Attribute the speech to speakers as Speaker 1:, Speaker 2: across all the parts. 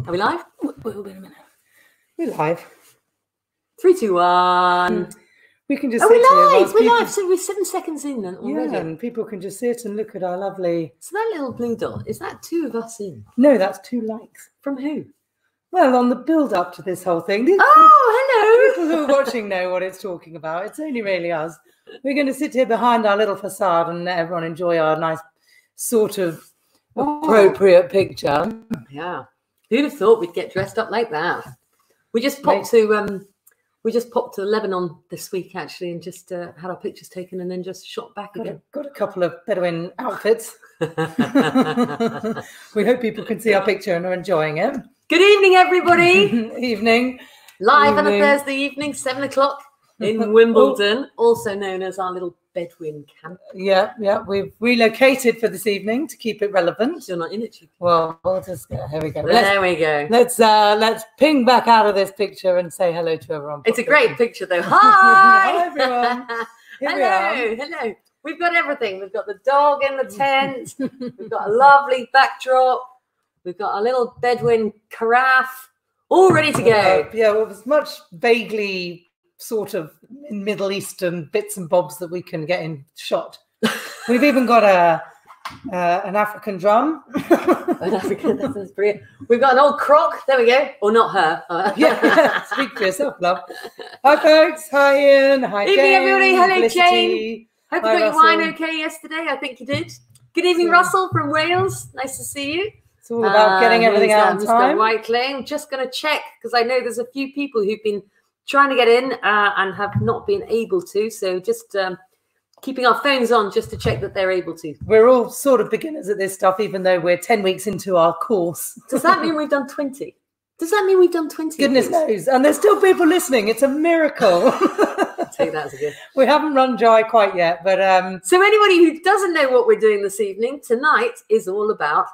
Speaker 1: Are we live?
Speaker 2: Wait a minute. We're live.
Speaker 1: 3, 2, 1.
Speaker 2: We can just.
Speaker 1: Oh,
Speaker 2: sit
Speaker 1: we're
Speaker 2: here
Speaker 1: live. We're live. So we're 7 seconds in then already.
Speaker 2: Yeah, and people can just sit and look at our lovely.
Speaker 1: So that little blue dot, is that 2 of us in?
Speaker 2: No, that's 2 likes.
Speaker 1: From who?
Speaker 2: Well, on the build up to this whole thing.
Speaker 1: Oh, hello.
Speaker 2: People who are watching know what it's talking about. It's only really us. We're going to sit here behind our little facade and let everyone enjoy our nice sort of appropriate picture.
Speaker 1: Yeah. Who'd have thought we'd get dressed up like that? We just popped to Lebanon this week actually, and just had our pictures taken, and then just shot back again.
Speaker 2: Got a couple of Bedouin outfits. We hope people can see our picture and are enjoying it.
Speaker 1: Good evening, everybody.
Speaker 2: Evening.
Speaker 1: Live on a Thursday evening, 7 o'clock in Wimbledon, also known as our little Bedouin camp.
Speaker 2: Yeah. We've relocated for this evening to keep it relevant.
Speaker 1: You're not in it, Chief.
Speaker 2: Well, we'll just here we go.
Speaker 1: There we go.
Speaker 2: Let's ping back out of this picture and say hello to everyone.
Speaker 1: It's a great picture, though. Hi,
Speaker 2: hi everyone.
Speaker 1: Hello. We've got everything. We've got the dog in the tent. We've got a lovely backdrop. We've got a little Bedouin carafe, all ready to go.
Speaker 2: Yeah, well, there's much vaguely sort of Middle Eastern bits and bobs that we can get in shot. We've even got an African drum.
Speaker 1: An African, that's brilliant. We've got an old croc. There we go. Or not her.
Speaker 2: Yeah, speak for yourself, love. Hi, folks. Hi, Ian. Hi, Jane.
Speaker 1: Evening, everybody. Hello,
Speaker 2: Felicity.
Speaker 1: Jane. Hope you got your
Speaker 2: Russell.
Speaker 1: wine okay yesterday. I think you did. Good evening, Russell from Wales. Nice to see you.
Speaker 2: It's all about getting everything out on time.
Speaker 1: White claim. Just going to check because I know there's a few people who've been trying to get in and have not been able to. So just keeping our phones on just to check that they're able to.
Speaker 2: We're all sort of beginners at this stuff, even though we're 10 weeks into our course.
Speaker 1: Does that mean we've done 20? Does that mean we've done 20?
Speaker 2: Goodness knows. And there's still people listening. It's a miracle.
Speaker 1: I'll take that as a gift.
Speaker 2: We haven't run dry quite yet, but
Speaker 1: so anybody who doesn't know what we're doing this evening, tonight is all about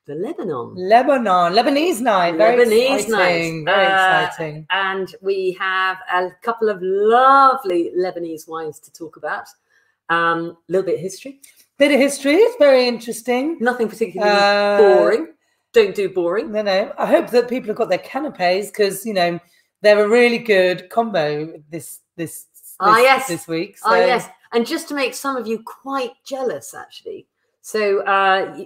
Speaker 1: the Lebanese Night. Very exciting. Very exciting. And we have a couple of lovely Lebanese wines to talk about. A little bit of history.
Speaker 2: It's very interesting.
Speaker 1: Nothing particularly boring. Don't do boring.
Speaker 2: No. I hope that people have got their canapes because, you know, they're a really good combo this week. So.
Speaker 1: Yes. And just to make some of you quite jealous, actually. So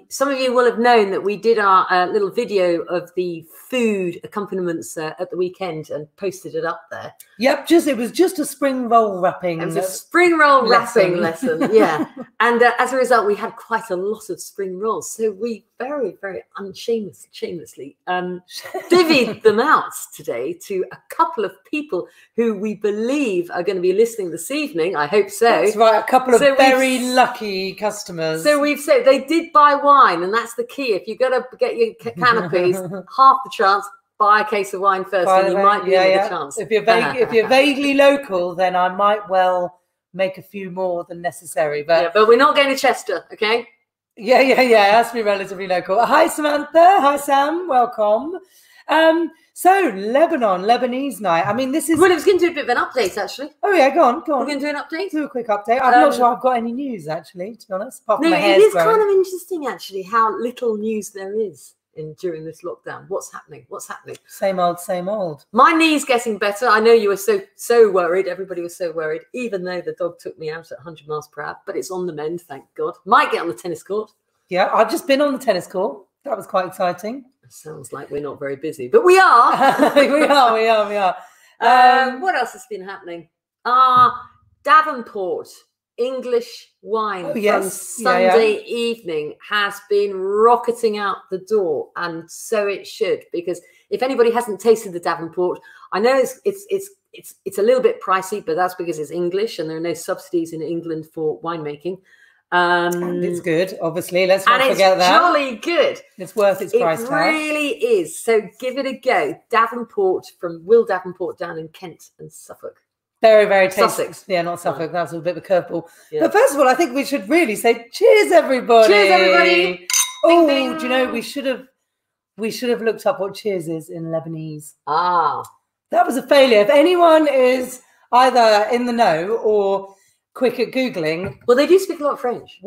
Speaker 1: some of you will have known that we did our little video of the food accompaniments at the weekend and posted it up there.
Speaker 2: Yep, it was just a spring roll wrapping.
Speaker 1: It was a spring roll wrapping lesson, yeah. And as a result, we had quite a lot of spring rolls. So we very, very shamelessly divvied them out today to a couple of people who we believe are going to be listening this evening. I hope so.
Speaker 2: That's right, a couple of very lucky customers.
Speaker 1: So we've said they did buy wine, and that's the key. If you're going to get your canopies, half the chance, buy a case of wine first, and you might be in the chance.
Speaker 2: If you're vaguely local, then I might well make a few more than necessary. But
Speaker 1: we're not going to Chester, okay?
Speaker 2: Yeah. It has to be relatively local. Hi, Samantha. Hi, Sam. Welcome. So Lebanese Night. I mean, this is.
Speaker 1: Well, I was going to do a bit of an update, actually.
Speaker 2: Oh yeah, go on.
Speaker 1: We're going to do an update.
Speaker 2: Do a quick update. I'm not sure I've got any news actually, to be honest. Apart from
Speaker 1: no,
Speaker 2: my hair's
Speaker 1: it is
Speaker 2: growing.
Speaker 1: kind of interesting actually how little news there is during this lockdown. What's happening?
Speaker 2: Same old.
Speaker 1: My knee's getting better. I know you were so worried. Everybody was so worried, even though the dog took me out at 100 miles per hour. But it's on the mend, thank God. Might get on the tennis court.
Speaker 2: Yeah, I've just been on the tennis court. That was quite exciting.
Speaker 1: Sounds like we're not very busy, but we are.
Speaker 2: we are.
Speaker 1: What else has been happening? Davenport English wine from Sunday evening has been rocketing out the door, and so it should, because if anybody hasn't tasted the Davenport, I know it's a little bit pricey, but that's because it's English and there are no subsidies in England for winemaking.
Speaker 2: And it's good, obviously. Let's not forget that.
Speaker 1: It's jolly good.
Speaker 2: It's worth its price tag.
Speaker 1: It really is. So give it a go. Davenport from Will Davenport down in Kent and Suffolk.
Speaker 2: Very, very tasty.
Speaker 1: Sussex.
Speaker 2: Yeah, not Suffolk. That's a bit of a curveball.
Speaker 1: Yeah.
Speaker 2: But first of all, I think we should really say cheers, everybody.
Speaker 1: Cheers, everybody.
Speaker 2: Oh,
Speaker 1: Ding, ding.
Speaker 2: do you know, we should have looked up what cheers is in Lebanese.
Speaker 1: That
Speaker 2: was a failure. If anyone is either in the know or quick at Googling.
Speaker 1: Well, they do speak a lot of French.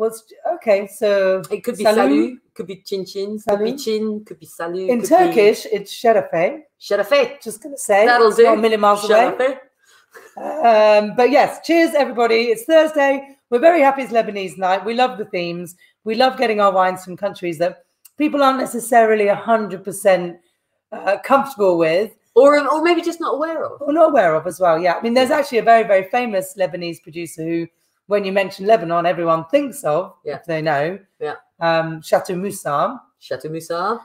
Speaker 2: Okay, so
Speaker 1: it could be salut, could be chin chin, could be chin, could be salut.
Speaker 2: In Turkish, it's şerefe.
Speaker 1: Şerefe.
Speaker 2: Just going to say.
Speaker 1: That'll do.
Speaker 2: Not a million miles away. But yes, cheers, everybody. It's Thursday. We're very happy it's Lebanese night. We love the themes. We love getting our wines from countries that people aren't necessarily 100% comfortable with.
Speaker 1: Or maybe just not aware of.
Speaker 2: Or not aware of as well, yeah. I mean, there's actually a very, very famous Lebanese producer who, when you mention Lebanon, everyone thinks of, if they know.
Speaker 1: Yeah.
Speaker 2: Chateau Moussard.
Speaker 1: Chateau Moussard.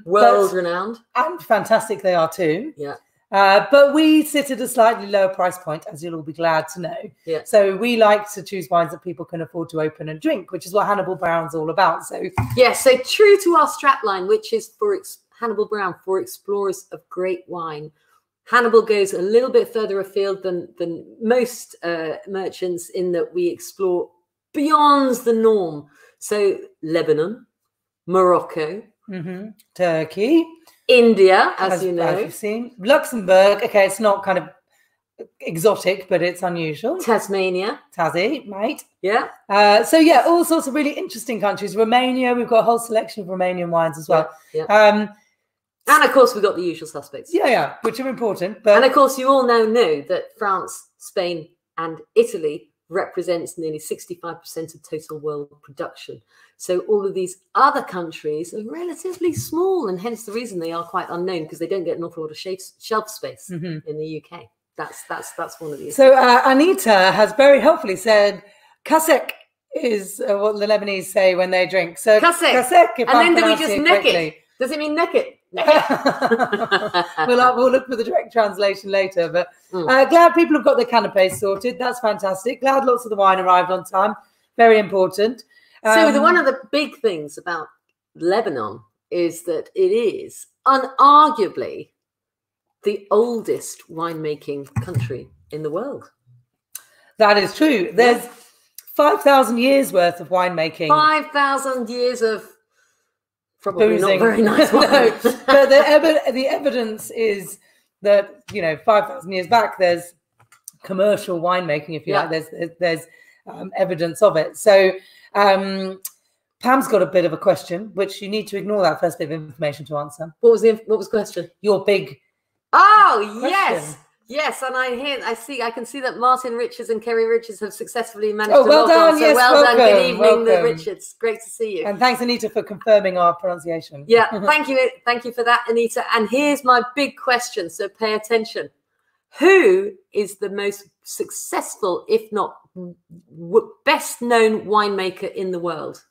Speaker 1: World-renowned.
Speaker 2: And fantastic they are too.
Speaker 1: Yeah.
Speaker 2: But we sit at a slightly lower price point, as you'll all be glad to know.
Speaker 1: Yeah.
Speaker 2: So we like to choose wines that people can afford to open and drink, which is what Hannibal Brown's all about. So
Speaker 1: so true to our strapline, which is for Hannibal Brown, for explorers of great wine. Hannibal goes a little bit further afield than most merchants in that we explore beyond the norm. So Lebanon, Morocco,
Speaker 2: Turkey,
Speaker 1: India, as you know,
Speaker 2: as you've seen, Luxembourg. Okay, it's not kind of exotic, but it's unusual.
Speaker 1: Tasmania,
Speaker 2: Tassie, mate.
Speaker 1: Yeah.
Speaker 2: So yeah, all sorts of really interesting countries. Romania, we've got a whole selection of Romanian wines as well.
Speaker 1: Yeah. And of course, we've got the usual suspects.
Speaker 2: Yeah, which are important. But
Speaker 1: and of course, you all now know that France, Spain, and Italy represents nearly 65% of total world production. So all of these other countries are relatively small, and hence the reason they are quite unknown, because they don't get an awful lot of shelf space in the UK. That's one of the issues.
Speaker 2: So Anita has very helpfully said, "Kasek" is what the Lebanese say when they drink. So
Speaker 1: kasek, and then do we just neck it? Does it mean neck it?
Speaker 2: We'll look for the direct translation later. But glad people have got their canapes sorted. That's fantastic. Glad lots of the wine arrived on time. Very important.
Speaker 1: So one of the big things about Lebanon is that it is unarguably the oldest winemaking country in the world. That is true. There's 5,000 years worth of winemaking. 5,000 years of probably boozing. Not very nice wine. No, but the evidence is that, 5,000 years back, there's commercial winemaking, if you like. There's evidence of it. So Pam's got a bit of a question, which you need to ignore that first bit of information to answer. What was the question? Your big question. Yes, and I can see that Martin Richards and Kerry Richards have successfully managed to log on. So well done. Good evening, the Richards. Great to see you. And thanks, Anita, for confirming our pronunciation. Yeah, thank you for that, Anita. And here's my big question, so pay attention. Who is the most successful, if not best known winemaker in the world?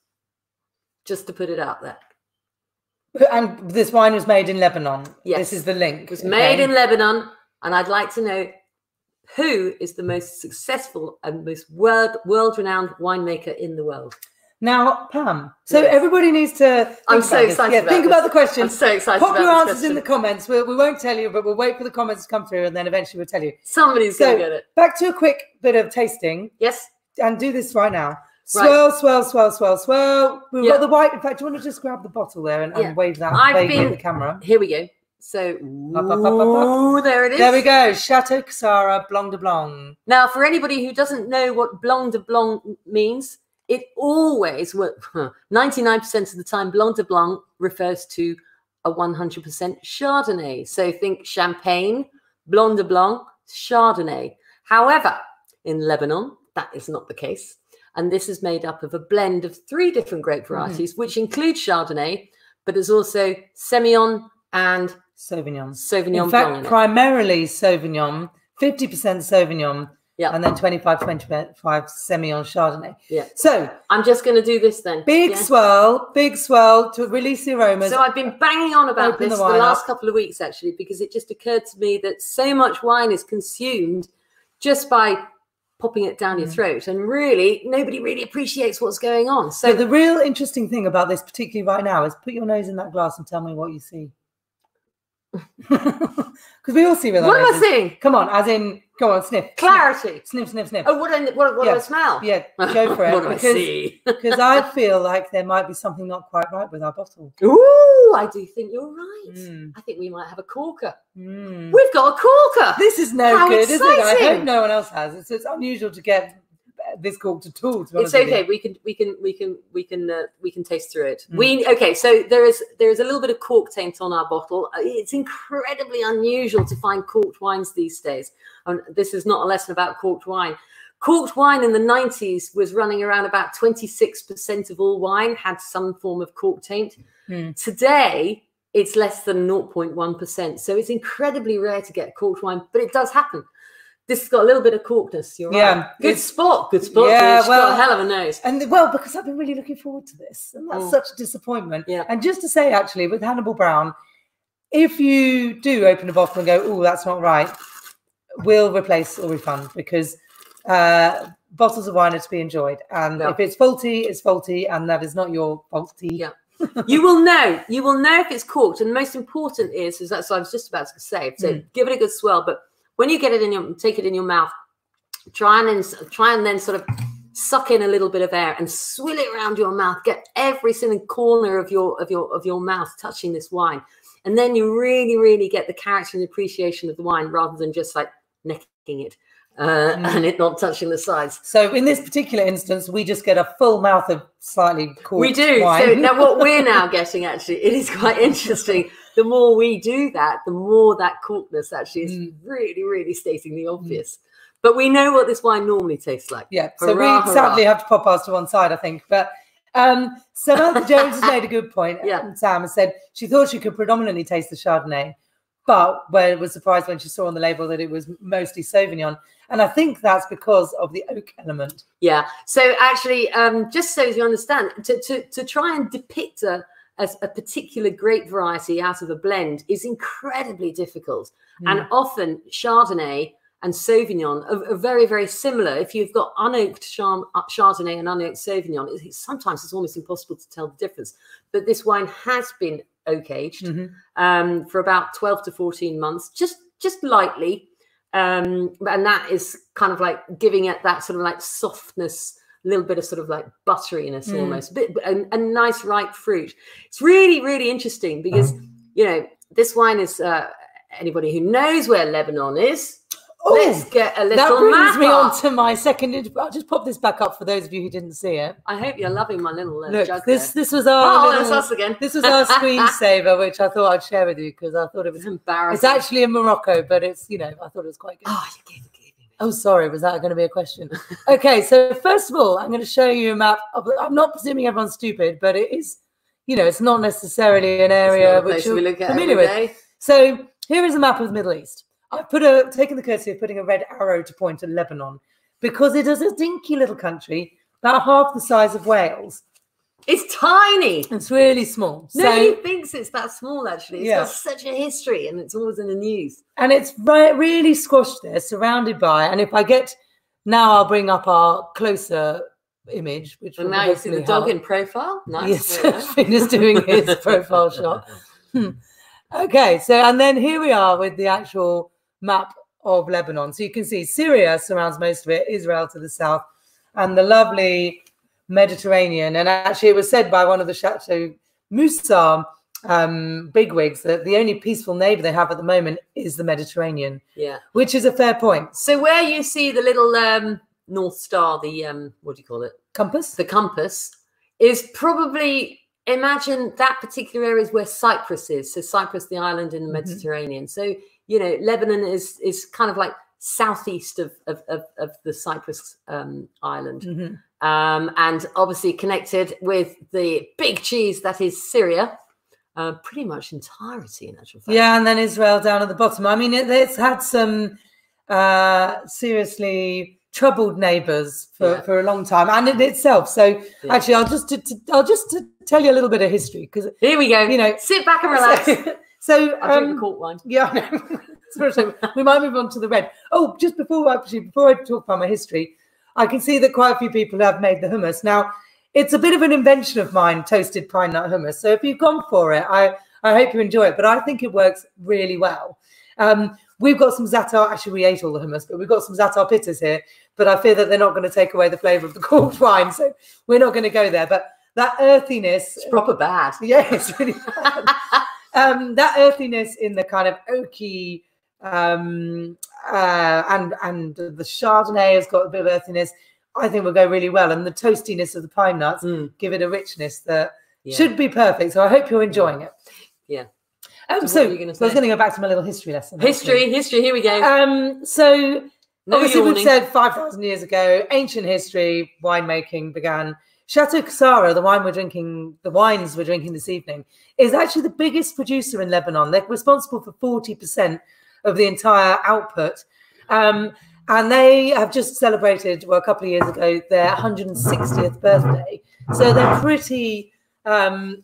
Speaker 1: Just to put it out there. And this wine was made in Lebanon. Yes. This is the link. It was made in Lebanon. And I'd like to know who is the most successful and most world-renowned winemaker in the world. Now, Pam, so everybody needs to I'm so excited think about the question. I'm so excited Pop your answers in the comments. We won't tell you, but we'll wait for the comments to come through, and then eventually we'll tell you. Somebody's going to get it. Back to a quick bit of tasting. Yes. And do this right now. Swirl, swirl, swirl, swirl, swirl. We've got the white. In fact, do you want to just grab the bottle there and wave that vaguely at the camera? Here we go. So, there it is. There we go. Chateau Casara Blanc de Blanc. Now, for anybody who doesn't know what Blanc de Blanc means, it always, 99% of the time, Blanc de Blanc refers to a 100% Chardonnay. So think Champagne, Blanc de Blanc, Chardonnay. However, in Lebanon, that is not the case. And this is made up of a blend of 3 different grape varieties, which include Chardonnay, but there's also Semillon and Sauvignon Blanc. In fact, primarily Sauvignon, 50% Sauvignon, and then 25 Semillon Chardonnay. Yeah. So I'm just going to do this then. Big swirl to release the aromas. So I've been banging on about this the last couple of weeks, actually, because it just occurred to me that so much wine is consumed just by popping it down your throat, and really nobody really appreciates what's going on. So the real interesting thing about this, particularly right now, is put your nose in that glass and tell me what you see. Because we all see with our noses. What am I seeing? Come on, as in, go on, sniff. Clarity. Sniff, sniff, sniff. Oh, what do I smell? Yeah, go for it. What do I see? Because I feel like there might be something not quite right with our bottle. Ooh, I do think you're right. I think we might have a corker. We've got a corker. This is no good, is it? I hope no one else has. It's unusual to get
Speaker 2: this corked at all.
Speaker 1: It's okay. We can taste through it. Okay. So there is a little bit of cork taint on our bottle. It's incredibly unusual to find corked wines these days. And this is not a lesson about corked wine. Corked wine in the 90s was running around about 26% of all wine had some form of cork taint. Today, it's less than 0.1%. So it's incredibly rare to get corked wine, but it does happen. This has got a little bit of corkness. You're right. Good spot. Yeah, she's got a hell of a nose.
Speaker 2: And because I've been really looking forward to this, and that's such a disappointment. Yeah. And just to say, actually, with Hannibal Brown, if you do open a bottle and go, "Oh, that's not right," we'll replace or refund, because bottles of wine are to be enjoyed, and if it's faulty, it's faulty, and that is not your faulty.
Speaker 1: Yeah. You will know if it's corked, and the most important is that's what I was just about to say. So give it a good swirl, but when you get it take it in your mouth, try and then sort of suck in a little bit of air and swill it around your mouth. Get every single corner of your mouth touching this wine, and then you really, really get the character and appreciation of the wine, rather than just like necking it. And it not touching the sides.
Speaker 2: So in this particular instance, we just get a full mouth of slightly corked
Speaker 1: We do.
Speaker 2: wine.
Speaker 1: So now what we're now getting, actually, it is quite interesting. The more we do that, the more that corkness actually is really, really stating the obvious. But we know what this wine normally tastes like.
Speaker 2: Yeah. So we sadly have to pop ours to one side, I think. But Samantha Jones has made a good point. Yeah. Sam has said she thought she could predominantly taste the Chardonnay, but was surprised when she saw on the label that it was mostly Sauvignon. And I think that's because of the oak element.
Speaker 1: Yeah. So actually, just so you understand, to try and depict a particular grape variety out of a blend is incredibly difficult. And often Chardonnay and Sauvignon are very, very similar. If you've got unoaked Chardonnay and unoaked Sauvignon, sometimes it's almost impossible to tell the difference. But this wine has been oak aged for about 12 to 14 months, just lightly. And that is kind of like giving it that sort of like softness, a little bit of sort of like butteriness almost, a nice ripe fruit. It's really, really interesting because, you know, this wine is, anybody who knows where Lebanon is, let's get a little map. That
Speaker 2: brings me on to my second. I'll just pop this back up for those of you who didn't see it.
Speaker 1: I hope you're loving my little
Speaker 2: Look,
Speaker 1: jug
Speaker 2: this was our
Speaker 1: that's us again.
Speaker 2: This was our screensaver, which I thought I'd share with you because I thought it was
Speaker 1: embarrassing.
Speaker 2: It's actually in Morocco, but it's, you know, I thought it was quite good.
Speaker 1: Oh, you gave it.
Speaker 2: Oh, sorry. Was that going to be a question? Okay, so first of all, I'm going to show you a map. I'm not presuming everyone's stupid, but it is, you know, it's not necessarily an area which you're familiar with. So here is a map of the Middle East. I've taken the courtesy of putting a red arrow to point at Lebanon because it is a dinky little country, about half the size of Wales.
Speaker 1: It's tiny.
Speaker 2: It's really small.
Speaker 1: Nobody thinks it's that small, actually. It's got such a history and it's always in the news.
Speaker 2: And it's really squashed there, surrounded by, and if I get, now I'll bring up our closer image, which will
Speaker 1: now you see the dog in profile. Nice.
Speaker 2: Yes, Finn is doing his profile shot. Okay, so, and then here we are with the actual map of Lebanon. So you can see Syria surrounds most of it, Israel to the south, and the lovely Mediterranean. And actually it was said by one of the Chateau Moussa bigwigs that the only peaceful neighbor they have at the moment is the Mediterranean. Yeah, which is a fair point.
Speaker 1: So where you see the little North Star, the what do you call it?
Speaker 2: Compass.
Speaker 1: The compass is probably, imagine that particular area is where Cyprus is. So Cyprus, the island in the Mediterranean. So, you know, Lebanon is kind of like southeast of the Cyprus island. And obviously connected with the big cheese that is Syria, pretty much entirety in actual fact.
Speaker 2: Yeah, and then Israel down at the bottom. I mean, it's had some seriously troubled neighbours for a long time, and in itself. So actually, I'll just tell you a little bit of history because
Speaker 1: here we go.
Speaker 2: You know,
Speaker 1: sit back and relax.
Speaker 2: So
Speaker 1: I'll drink the cork wine.
Speaker 2: Yeah, I know. So we might move on to the red. Oh, just before I talk about my history, I can see that quite a few people have made the hummus. Now, it's a bit of an invention of mine, toasted pine nut hummus. So if you've gone for it, I hope you enjoy it. But I think it works really well. We've got some za'atar. Actually, we ate all the hummus, but we've got some za'atar pittas here. But I fear that they're not going to take away the flavour of the corked wine. So we're not going to go there. But that earthiness.
Speaker 1: It's proper bad.
Speaker 2: Yeah, it's really bad. That earthiness in the kind of oaky, and the Chardonnay has got a bit of earthiness. I think will go really well. And the toastiness of the pine nuts give it a richness that should be perfect. So I hope you're enjoying it.
Speaker 1: Yeah.
Speaker 2: So I was going to go back to my little history lesson.
Speaker 1: History, here we go.
Speaker 2: So obviously we've said 5,000 years ago, ancient history, winemaking began. Chateau Cassara, the wines we're drinking this evening, is actually the biggest producer in Lebanon. They're responsible for 40% of the entire output. And they have just celebrated, well, a couple of years ago, their 160th birthday. So they're pretty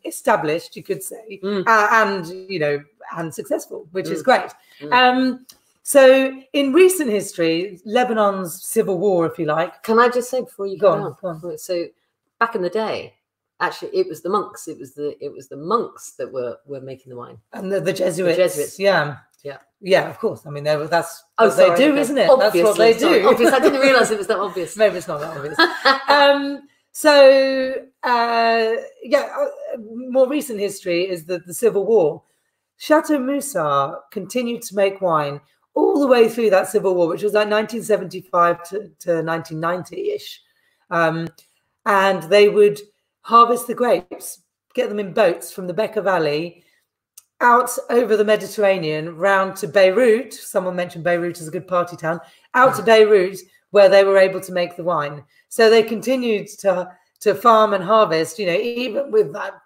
Speaker 2: established, you could say, and successful, which is great. So in recent history, Lebanon's civil war, if you like.
Speaker 1: Can I just say before you go
Speaker 2: on?
Speaker 1: So back in the day, actually, it was the monks. It was the monks that were making the wine,
Speaker 2: and the Jesuits.
Speaker 1: The Jesuits,
Speaker 2: yeah, of course. I mean, that's
Speaker 1: what
Speaker 2: they do, isn't it?
Speaker 1: Obviously,
Speaker 2: that's what they do.
Speaker 1: Obvious. I didn't realise it was that obvious.
Speaker 2: Maybe it's not that obvious. More recent history is the Civil War. Chateau Moussard continued to make wine all the way through that Civil War, which was like 1975 to 1990-ish. And they would harvest the grapes, get them in boats from the Bekaa Valley out over the Mediterranean, round to Beirut. Someone mentioned Beirut as a good party town. Out to Beirut, where they were able to make the wine. So they continued to farm and harvest, even with that,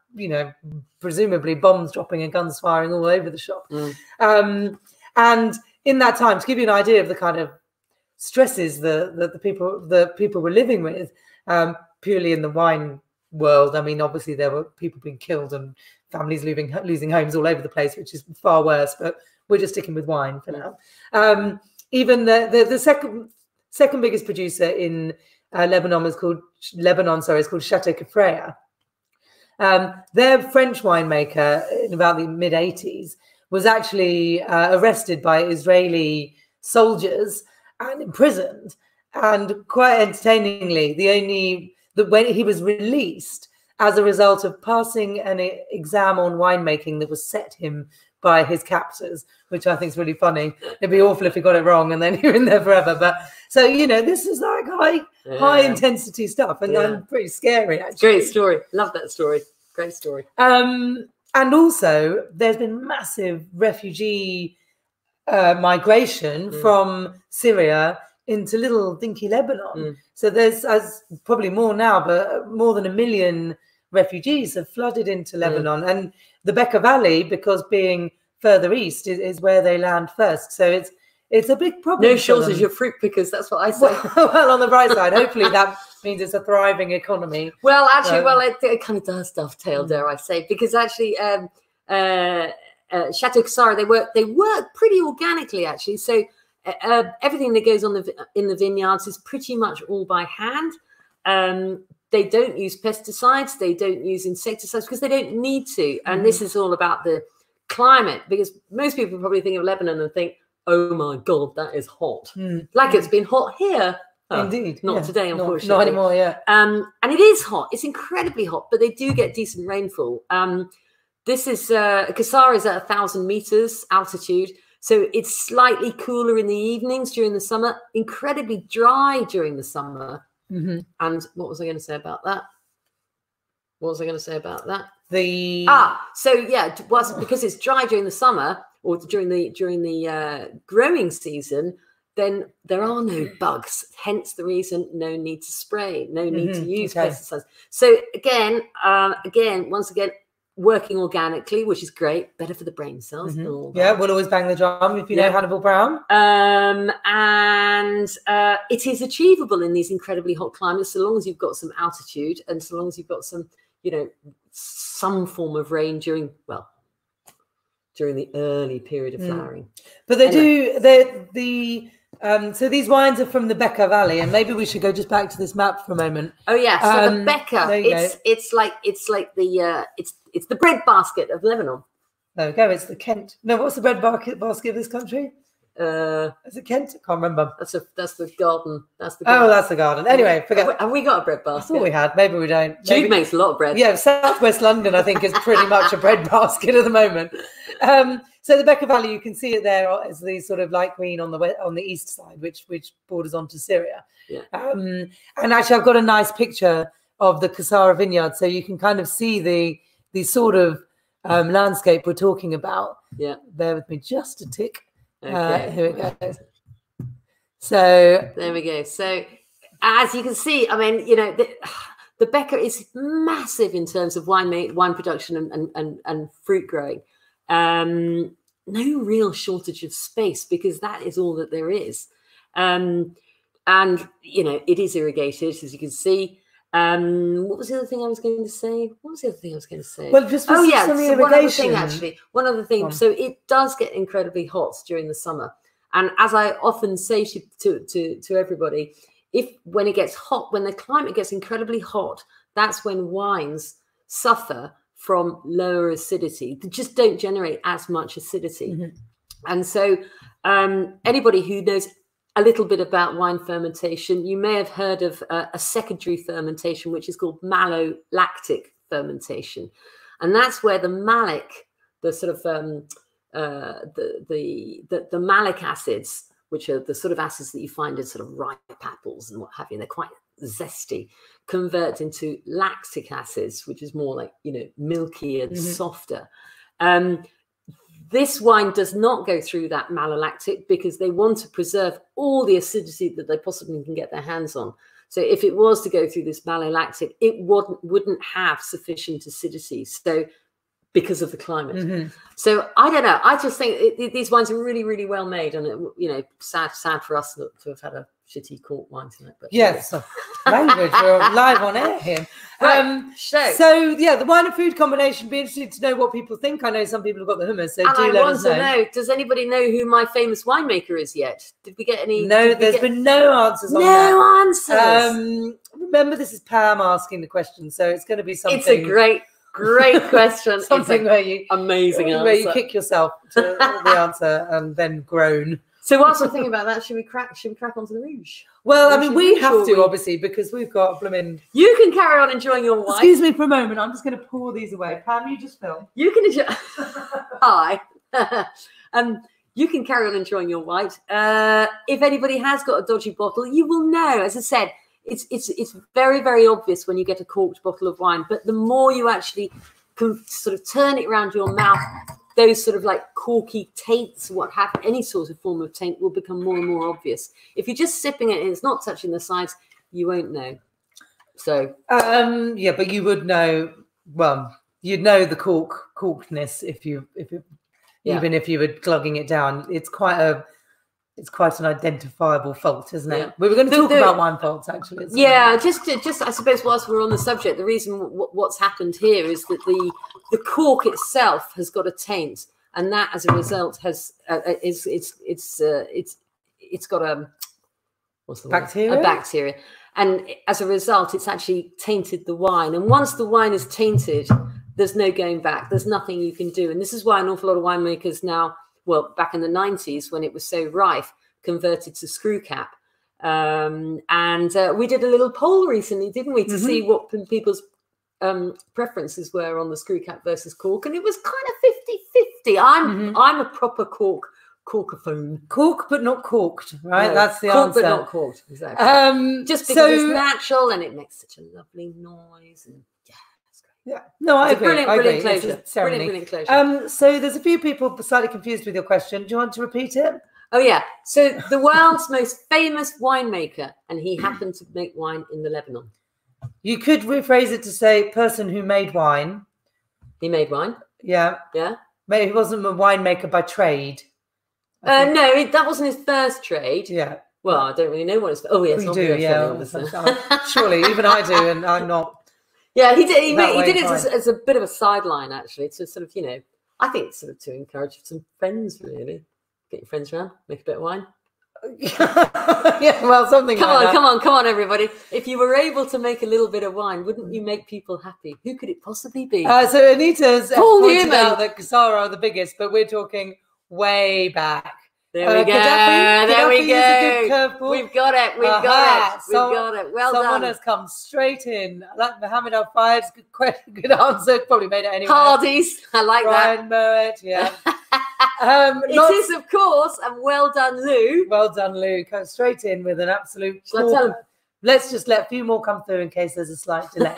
Speaker 2: presumably bombs dropping and guns firing all over the shop. And in that time, to give you an idea of the kind of stresses the people were living with, purely in the wine world. I mean, obviously there were people being killed and families losing homes all over the place, which is far worse. But we're just sticking with wine for now. Even the second biggest producer in Lebanon is called Chateau Kefraya. Their French winemaker in about the mid-80s was actually arrested by Israeli soldiers and imprisoned. And quite entertainingly, when he was released as a result of passing an exam on winemaking that was set him by his captors, which I think is really funny. It'd be awful if he got it wrong and then you're in there forever. But so, this is like high intensity stuff, and pretty scary, actually.
Speaker 1: Great story. Love that story. Great story.
Speaker 2: And also there's been massive refugee migration from Syria into little dinky Lebanon. So there's probably more now, but more than 1 million refugees have flooded into Lebanon. And the Bekaa Valley, because being further east, is where they land first. So it's a big problem.
Speaker 1: No shortage of fruit pickers, that's what I say.
Speaker 2: Well, on the bright side, hopefully that means it's a thriving economy.
Speaker 1: Well, actually, it kind of does dovetail, dare I say, because actually Chateau Cassara, they work pretty organically, actually. So everything that goes on in the vineyards is pretty much all by hand. They don't use pesticides. They don't use insecticides because they don't need to. And this is all about the climate, because most people probably think of Lebanon and think, oh my God, that is hot. Like it's been hot here.
Speaker 2: Indeed.
Speaker 1: Not today, unfortunately.
Speaker 2: Not anymore, yeah.
Speaker 1: And it is hot. It's incredibly hot, but they do get decent rainfall. This is, Cassara is at 1,000 meters altitude. So it's slightly cooler in the evenings during the summer, incredibly dry during the summer. And what was I going to say about that? Because it's dry during the summer or during the growing season, then there are no bugs. Hence the reason no need to spray, no need to use pesticides. So once again, working organically, which is great, better for the brain cells. And all that.
Speaker 2: Yeah, we'll always bang the drum if you know Hannibal Brown.
Speaker 1: And it is achievable in these incredibly hot climates, so long as you've got some altitude and so long as you've got some, some form of rain during the early period of flowering.
Speaker 2: But so these wines are from the Bekaa Valley, and maybe we should go just back to this map for a moment.
Speaker 1: Oh yeah, so the Bekaa, it's like the breadbasket of Lebanon.
Speaker 2: There we go. It's the Kent. No, what's the breadbasket of this country? Is it Kent? I can't remember.
Speaker 1: That's the garden. That's the garden.
Speaker 2: Oh, that's the garden. Anyway, forget.
Speaker 1: Have we got a breadbasket?
Speaker 2: I thought we had. Maybe we don't.
Speaker 1: Jude makes a lot of bread.
Speaker 2: Yeah, Southwest London, I think, is pretty much a breadbasket at the moment. So the Bekaa Valley, you can see it there as the sort of light green on the east side, which borders onto Syria.
Speaker 1: Yeah.
Speaker 2: And actually, I've got a nice picture of the Kasara vineyard, so you can kind of see the sort of landscape we're talking about.
Speaker 1: Yeah.
Speaker 2: Bear with me just a tick.
Speaker 1: Okay.
Speaker 2: Here we go. So
Speaker 1: there we go. So as you can see, I mean, you know, the Bekaa is massive in terms of wine production and fruit growing. No real shortage of space because that is all that there is. And, you know, it is irrigated, as you can see. What was the other thing I was going to say?
Speaker 2: Well, just
Speaker 1: so
Speaker 2: irrigation.
Speaker 1: one other thing, actually. One other thing. So it does get incredibly hot during the summer. And as I often say to everybody, when it gets hot, when the climate gets incredibly hot, that's when wines suffer from lower acidity. They just don't generate as much acidity. Mm-hmm. And so anybody who knows a little bit about wine fermentation, you may have heard of a secondary fermentation, which is called malolactic fermentation. And that's where the malic, the sort of the malic acids, which are the sort of acids that you find in sort of ripe apples and what have you, and they're quite zesty, convert into lactic acids, which is more like, you know, milky and softer. This wine does not go through that malolactic because they want to preserve all the acidity that they possibly can get their hands on. So if it was to go through this malolactic, it wouldn't have sufficient acidity. So because of the climate. So I don't know. I just think these wines are really, really well made, and you know, sad for us to have had a shitty cork wine tonight. But
Speaker 2: yes, language. We're live on air here.
Speaker 1: Right.
Speaker 2: So yeah, the wine and food combination. Be interested to know what people think. I know some people have got the hummus, so do let us know.
Speaker 1: Does anybody know who my famous winemaker is yet? Did we get any?
Speaker 2: No, there's been no answers on that.
Speaker 1: No answers.
Speaker 2: Remember, this is Pam asking the question, so it's going to be something.
Speaker 1: It's a great question.
Speaker 2: Something where you
Speaker 1: answer.
Speaker 2: Kick yourself to the answer and then groan.
Speaker 1: So whilst we're thinking about that, should we crack onto the rouge?
Speaker 2: Well, I mean, we have to, obviously, because we've got blooming.
Speaker 1: You can carry on enjoying your wine.
Speaker 2: Excuse me for a moment. I'm just going to pour these away. Pam, you just film.
Speaker 1: You can enjoy. Hi. You can carry on enjoying your white. If anybody has got a dodgy bottle, you will know. As I said, it's very, very obvious when you get a corked bottle of wine. But the more you actually can sort of turn it around your mouth, those sort of like corky taints, any sort of form of taint will become more and more obvious. If you're just sipping it and it's not touching the sides, you won't know. So
Speaker 2: yeah, but you would know. Well, you'd know the corkedness even if you were glugging it down. It's quite an identifiable fault, isn't it? Yeah. We were going to talk about wine faults, actually.
Speaker 1: Yeah, just I suppose whilst we're on the subject, the reason what's happened here is that the cork itself has got a taint, and that as a result has it's got a bacteria, and as a result, it's actually tainted the wine. And once the wine is tainted, there's no going back. There's nothing you can do, and this is why an awful lot of winemakers now. Well, back in the 90s, when it was so rife, converted to screw cap. And we did a little poll recently, didn't we, to see what people's preferences were on the screw cap versus cork. And it was kind of 50-50. I'm a proper corkophone.
Speaker 2: Cork, but not corked, right? No, that's the
Speaker 1: cork,
Speaker 2: answer.
Speaker 1: But not corked, exactly. Just because it's natural and it makes such a lovely noise. And
Speaker 2: yeah, no, I agree.
Speaker 1: Brilliant closure.
Speaker 2: So there's a few people slightly confused with your question. Do you want to repeat it?
Speaker 1: Oh, yeah. So the world's most famous winemaker, and he happened to make wine in the Lebanon.
Speaker 2: You could rephrase it to say person who made wine.
Speaker 1: He made wine?
Speaker 2: Yeah.
Speaker 1: Yeah.
Speaker 2: Maybe he wasn't a winemaker by trade.
Speaker 1: No, that wasn't his first trade.
Speaker 2: Yeah.
Speaker 1: Well, I don't really know what his... Oh, yes.
Speaker 2: You do, yeah. Surely, even I do, and I'm not...
Speaker 1: Yeah, he did. He did it as a bit of a sideline, actually, to sort of, you know, I think sort of to encourage some friends, really. Get your friends around, make a bit of wine.
Speaker 2: Yeah, well, something.
Speaker 1: Come on, everybody! If you were able to make a little bit of wine, wouldn't you make people happy? Who could it possibly be?
Speaker 2: So Anita's pointed out that Kasara are the biggest, but we're talking way back.
Speaker 1: There we go. There we
Speaker 2: go.
Speaker 1: We've got it. We've got it. Well done.
Speaker 2: Someone has come straight in. Like Mohammed Al-Fayed's good answer. Probably made it anyway.
Speaker 1: Hardy's. I like
Speaker 2: Brian Moet, yeah.
Speaker 1: It is, of course, and well done, Lou.
Speaker 2: Well done, Lou. Come straight in with an absolute. Let's just let a few more come through in case there's a slight delay.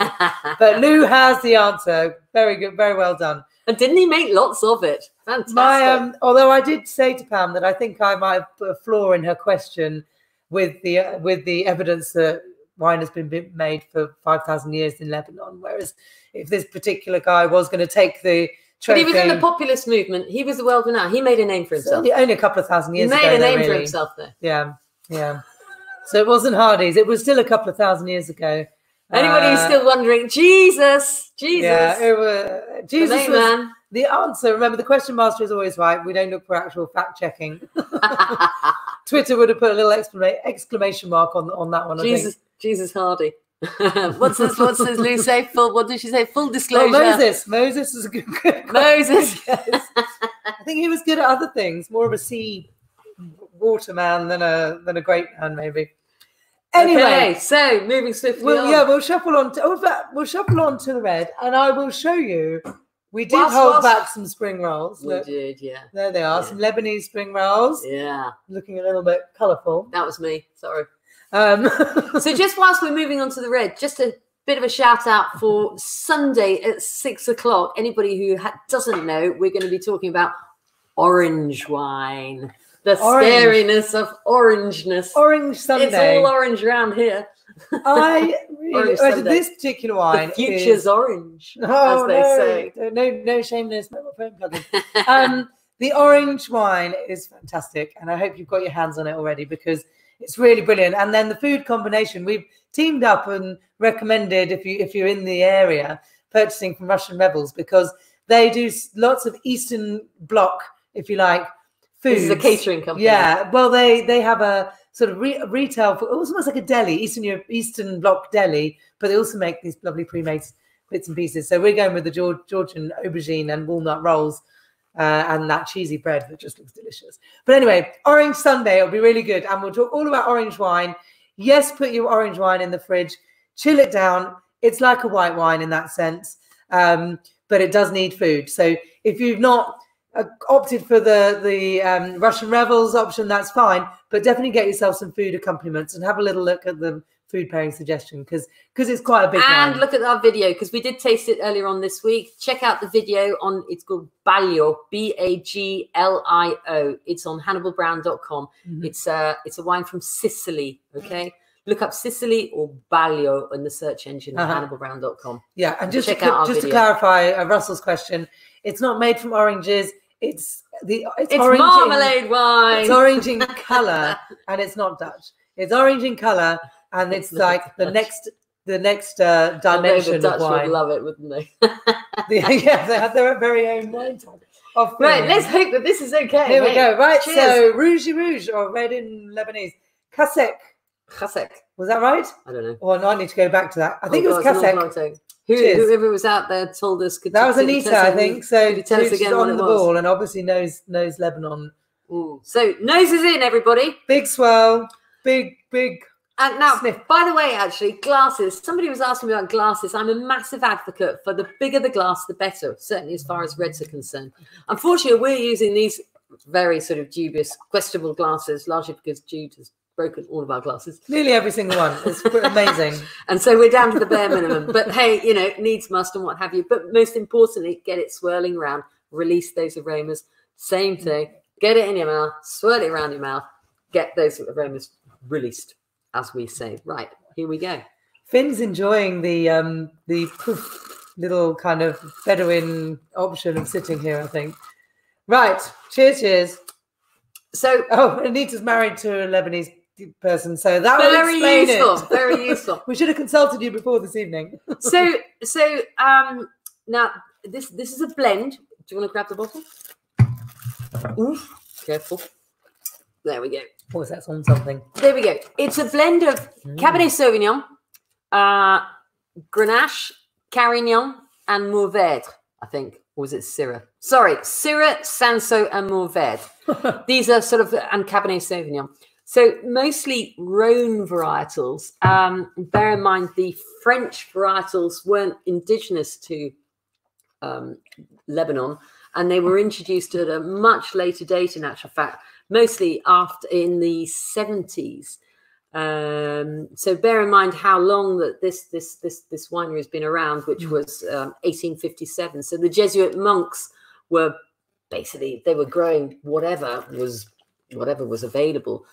Speaker 2: But Lou has the answer. Very good, very well done.
Speaker 1: And didn't he make lots of it? Fantastic.
Speaker 2: Although I did say to Pam that I think I might have put a flaw in her question with the evidence that wine has been made for 5,000 years in Lebanon. Whereas if this particular guy was going to take the trophy,
Speaker 1: but he was in the populist movement. He was the world renowned. He made a name for himself.
Speaker 2: Only a couple of thousand years ago.
Speaker 1: He made a name for himself there.
Speaker 2: Yeah. So it wasn't Hardy's. It was still a couple of thousand years ago.
Speaker 1: Anybody who's still wondering, Jesus.
Speaker 2: Yeah, Jesus was the answer. Remember, the question master is always right. We don't look for actual fact checking. Twitter would have put a little exclamation mark on that one. Jesus
Speaker 1: Hardy. What's this Lou say? What did she say? Full disclosure.
Speaker 2: Moses is a good
Speaker 1: Moses.
Speaker 2: Yes. I think he was good at other things. More of a sea water man than a grape man, maybe. Anyway,
Speaker 1: okay, so moving swiftly on.
Speaker 2: Yeah, we'll shuffle on to the red, and I will show you. We did hold back some spring rolls.
Speaker 1: We did, yeah.
Speaker 2: There they are, some Lebanese spring rolls.
Speaker 1: Yeah,
Speaker 2: looking a little bit colourful.
Speaker 1: That was me. Sorry. So just whilst we're moving on to the red, just a bit of a shout out for Sunday at 6 o'clock. Anybody who doesn't know, we're going to be talking about orange wine. The scariness of orangeness.
Speaker 2: Orange Sunday.
Speaker 1: It's all orange around here.
Speaker 2: I really, this particular wine.
Speaker 1: The future's orange, as they say.
Speaker 2: No shameless, no phone plugging. The orange wine is fantastic, and I hope you've got your hands on it already because it's really brilliant. And then the food combination, we've teamed up and recommended if you're in the area purchasing from Russian Rebels because they do lots of Eastern Bloc, if you like. Foods.
Speaker 1: This is a catering company.
Speaker 2: Yeah, well, they have a sort of retail, almost like a deli, Eastern Bloc deli, but they also make these lovely pre-made bits and pieces. So we're going with the Georgian aubergine and walnut rolls and that cheesy bread that just looks delicious. But anyway, Orange Sunday, it'll be really good. And we'll talk all about orange wine. Yes, put your orange wine in the fridge, chill it down. It's like a white wine in that sense, but it does need food. So if you've not opted for the Russian Rebels option, that's fine, but definitely get yourself some food accompaniments and have a little look at the food pairing suggestion because it's quite a big
Speaker 1: and
Speaker 2: wine.
Speaker 1: Look at our video because we did taste it earlier on this week. Check out the video it's called Baglio, Baglio. It's on HannibalBrown.com. It's a wine from Sicily. Okay, look up Sicily or Baglio in the search engine at HannibalBrown.com.
Speaker 2: Yeah, and just to clarify Russell's question, it's not made from oranges. It's
Speaker 1: marmalade wine.
Speaker 2: It's orange in colour, and it's not Dutch. It's orange in colour, and it's like the next dimension
Speaker 1: the Dutch
Speaker 2: of wine.
Speaker 1: would love it, wouldn't they?
Speaker 2: Yeah, they have their very own wine type.
Speaker 1: Right, let's hope that this is okay.
Speaker 2: Here we go. Right,
Speaker 1: cheers.
Speaker 2: So Rouge, or red in Lebanese. Kasek. Was that right?
Speaker 1: I don't know.
Speaker 2: Oh, no, I need to go back to that. I think it was Kasek.
Speaker 1: Whoever was out there told us.
Speaker 2: That was Anita, I think. So
Speaker 1: tell us again
Speaker 2: on the ball and obviously knows Lebanon.
Speaker 1: Ooh. So nose is in, everybody.
Speaker 2: Big swell, big.
Speaker 1: And now,
Speaker 2: sniff.
Speaker 1: By the way, actually, glasses. Somebody was asking me about glasses. I'm a massive advocate for the bigger the glass, the better, certainly as far as reds are concerned. Unfortunately, we're using these very sort of dubious, questionable glasses, largely because Jude has broken all of our glasses.
Speaker 2: Nearly every single one. It's amazing.
Speaker 1: And so we're down to the bare minimum. But hey, needs must and what have you. But most importantly, get it swirling around, release those aromas. Same thing. Get it in your mouth, swirl it around your mouth, get those aromas released, as we say. Right, here we go.
Speaker 2: Finn's enjoying the little kind of Bedouin option of sitting here, I think. Right, cheers.
Speaker 1: So,
Speaker 2: Anita's married to a Lebanese person, so that will explain it.
Speaker 1: Very useful.
Speaker 2: We should have consulted you before this evening.
Speaker 1: So now this is a blend. Do you want to grab the bottle? Ooh, careful. There we go.
Speaker 2: Oh, is that on something?
Speaker 1: There we go. It's a blend of Cabernet Sauvignon, Grenache, Carignan, and Mourvèdre, I think. Or was it Syrah? Sorry, Syrah, Sanso, and Mourvèdre. These are sort of, and Cabernet Sauvignon. So mostly Rhone varietals. Bear in mind the French varietals weren't indigenous to Lebanon. and they were introduced at a much later date, in actual fact, mostly after in the 70s. So bear in mind how long that this winery has been around, which was 1857. So the Jesuit monks were basically, they were growing whatever was available.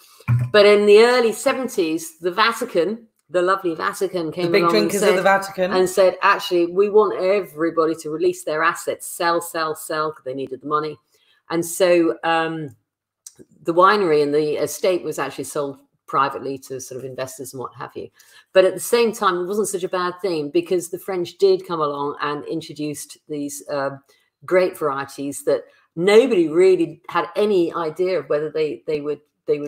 Speaker 1: But in the early 70s, the Vatican, the lovely Vatican, came along, the big drinkers of the Vatican, and said, actually, we want everybody to release their assets, sell, because they needed the money. And so the winery and the estate was actually sold privately to sort of investors and what have you. But at the same time, it wasn't such a bad thing, because the French did come along and introduced these grape varieties that nobody really had any idea of whether they would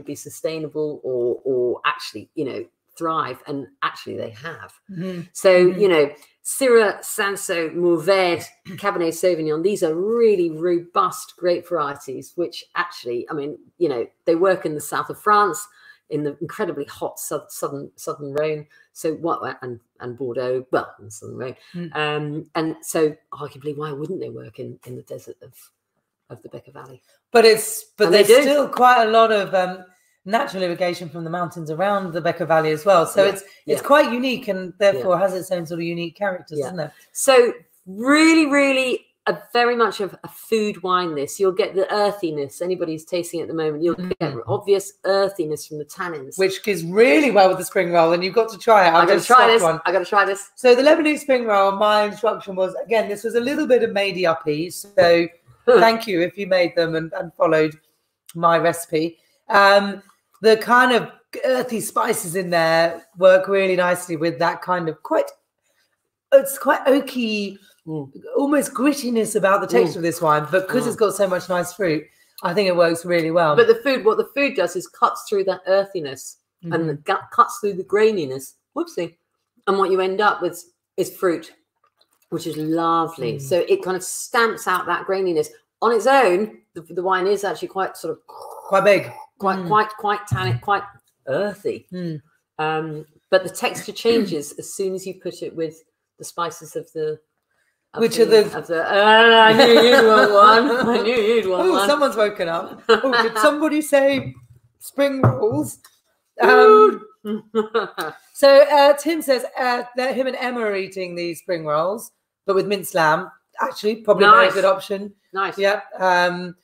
Speaker 1: be sustainable or actually, you know, thrive. And actually they have. So, you know, Syrah, Cinsault, Mourvèdre, Cabernet Sauvignon, these are really robust grape varieties, which actually, I mean, you know, they work in the south of France, in the incredibly hot southern Rhone, so what, and Bordeaux, well, in southern Rhone, and so arguably, why wouldn't they work in the desert of the Becker Valley? But there's still quite a lot of natural irrigation from the mountains around the Becker Valley as well, so it's quite unique, and therefore has its own sort of unique characters, doesn't it? So really very much of a food wine. This, you'll get the earthiness. Anybody who's tasting it at the moment, you'll get obvious earthiness from the tannins, which goes really well with the spring roll. And you've got to try it. I got to try this. So the Lebanese spring roll, my instruction was, again, this was a little bit of made uppy. So thank you if you made them and followed my recipe. The kind of earthy spices in there work really nicely with that kind of it's quite oaky, almost grittiness about the texture of this wine, but because it's got so much nice fruit, I think it works really well. But what the food does is cuts through that earthiness and cuts through the graininess. Whoopsie. And what you end up with is fruit, which is lovely. So it kind of stamps out that graininess. On its own, the wine is actually quite sort of quite big, quite tannic, quite earthy. But the texture changes as soon as you put it with the spices of the. I knew you'd want one. I knew you'd want one. Someone's woken up. Did somebody say spring rolls? So Tim says that him and Emma are eating these spring rolls, but with minced lamb. Actually, probably a very good option. Nice. Yeah. And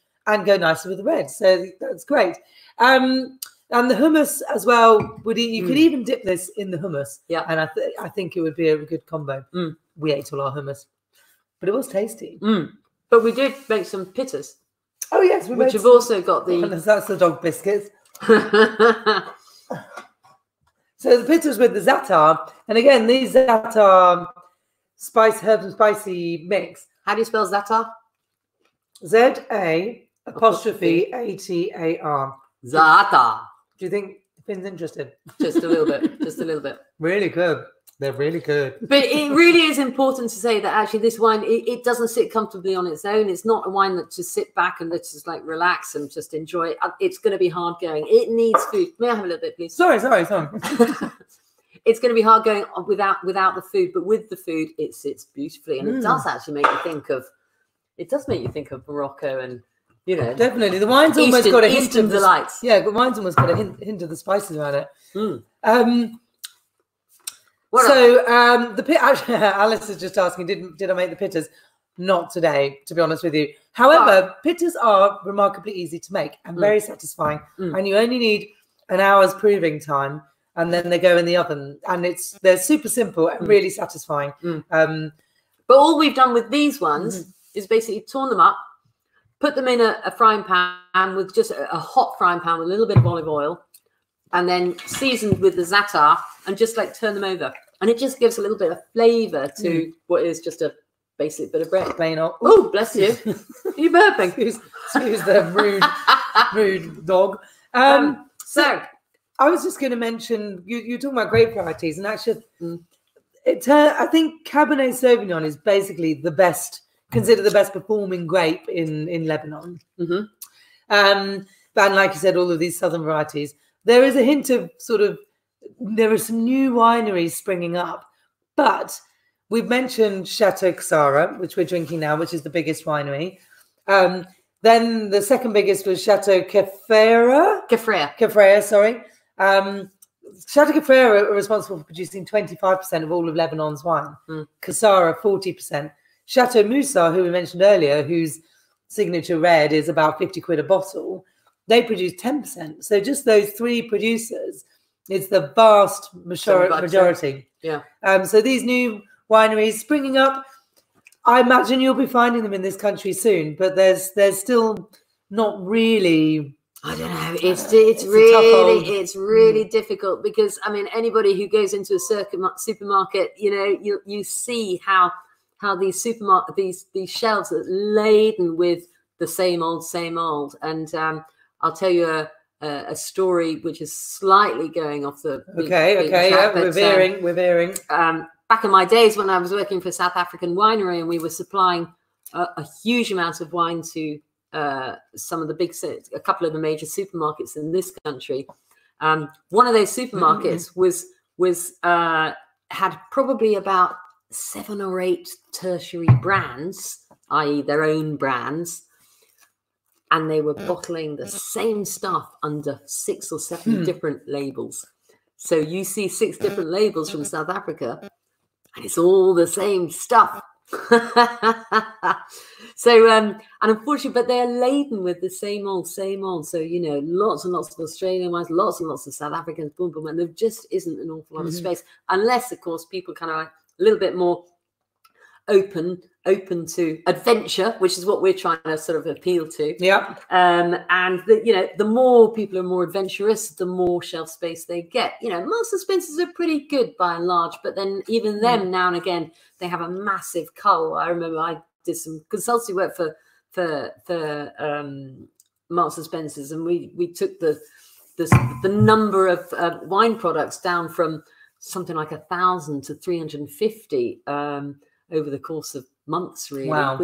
Speaker 1: go nicely with the red. So that's great. And the hummus as well. You could even dip this in the hummus. Yeah. And I think it would be a good combo. We ate all our hummus. But it was tasty. But we did make some pittas. Oh, yes. Which have also got the... That's the dog biscuits. So the pittas with the za'atar. And again, these za'atar herbs and spicy mix. How do you spell za'atar? Z-A apostrophe A-T-A-R. Za'atar. Do you think Finn's interested? Just a little bit. Just a little bit. Really good. They're really good. But it really is important to say that actually this wine, it doesn't sit comfortably on its own. It's not a wine that just sit back and let's just like relax and just enjoy it. It's going to be hard going. It needs food. May I have a little bit, please? Sorry. It's going to be hard going without the food, but with the food, it sits beautifully. And it does actually make you think of Morocco and, you know. Definitely. The wine's almost got a hint of the lights. Yeah, the wine's almost got a hint of the spices around it. Alice is just asking, did I make the pittas? Not today, to be honest with you. However, pittas are remarkably easy to make and very satisfying. And you only need an hour's proving time, and then they go in the oven. And they're super simple and really satisfying. But all we've done with these ones is basically torn them up, put them in a frying pan with just a hot frying pan with a little bit of olive oil, and then seasoned with the za'atar and just like turn them over. And it just gives a little bit of flavour to what is just a basic bit of bread. Oh, bless you. Are you burping? Excuse the rude dog. So I was just going to mention, you're talking about grape varieties, and actually I think Cabernet Sauvignon is basically considered the best performing grape in Lebanon. And like you said, all of these southern varieties, there is a hint of there are some new wineries springing up, but we've mentioned Chateau Xara, which we're drinking now, which is the biggest winery.
Speaker 2: Then the second biggest was Chateau Kefraya, sorry. Chateau Kefraya are responsible for producing 25% of all of Lebanon's wine. Kasara, 40%. Chateau Moussa, who we mentioned earlier, whose signature red is about 50 quid a bottle, they produce 10%. So just those three producers is the vast majority.
Speaker 1: Yeah.
Speaker 2: So these new wineries springing up, I imagine you'll be finding them in this country soon, but there's still not really.
Speaker 1: I don't know. It's really difficult because I mean anybody who goes into a supermarket, you know, you see how these these shelves are laden with the same old, and I'll tell you a story which is slightly going off the
Speaker 2: track, yeah, we're veering.
Speaker 1: Back in my days when I was working for a South African winery and we were supplying a huge amount of wine to a couple of the major supermarkets in this country. One of those supermarkets had probably about 7 or 8 tertiary brands, i.e. their own brands, and they were bottling the same stuff under 6 or 7 different labels. So you see 6 different labels from South Africa, and it's all the same stuff. So and unfortunately, but they're laden with the same old. So you know, lots and lots of Australian wines, lots and lots of South Africans, boom, boom, and there just isn't an awful lot of space, unless of course people kind of like a little bit more open to adventure, which is what we're trying to sort of appeal to.
Speaker 2: Yeah.
Speaker 1: And you know, the more people are more adventurous, the more shelf space they get. You know, Marks and Spencers are pretty good by and large, but then even them now and again they have a massive cull. I remember I did some consultancy work for Marks and Spencers, and we took the number of wine products down from something like 1,000 to 350 over the course of months, really. Wow.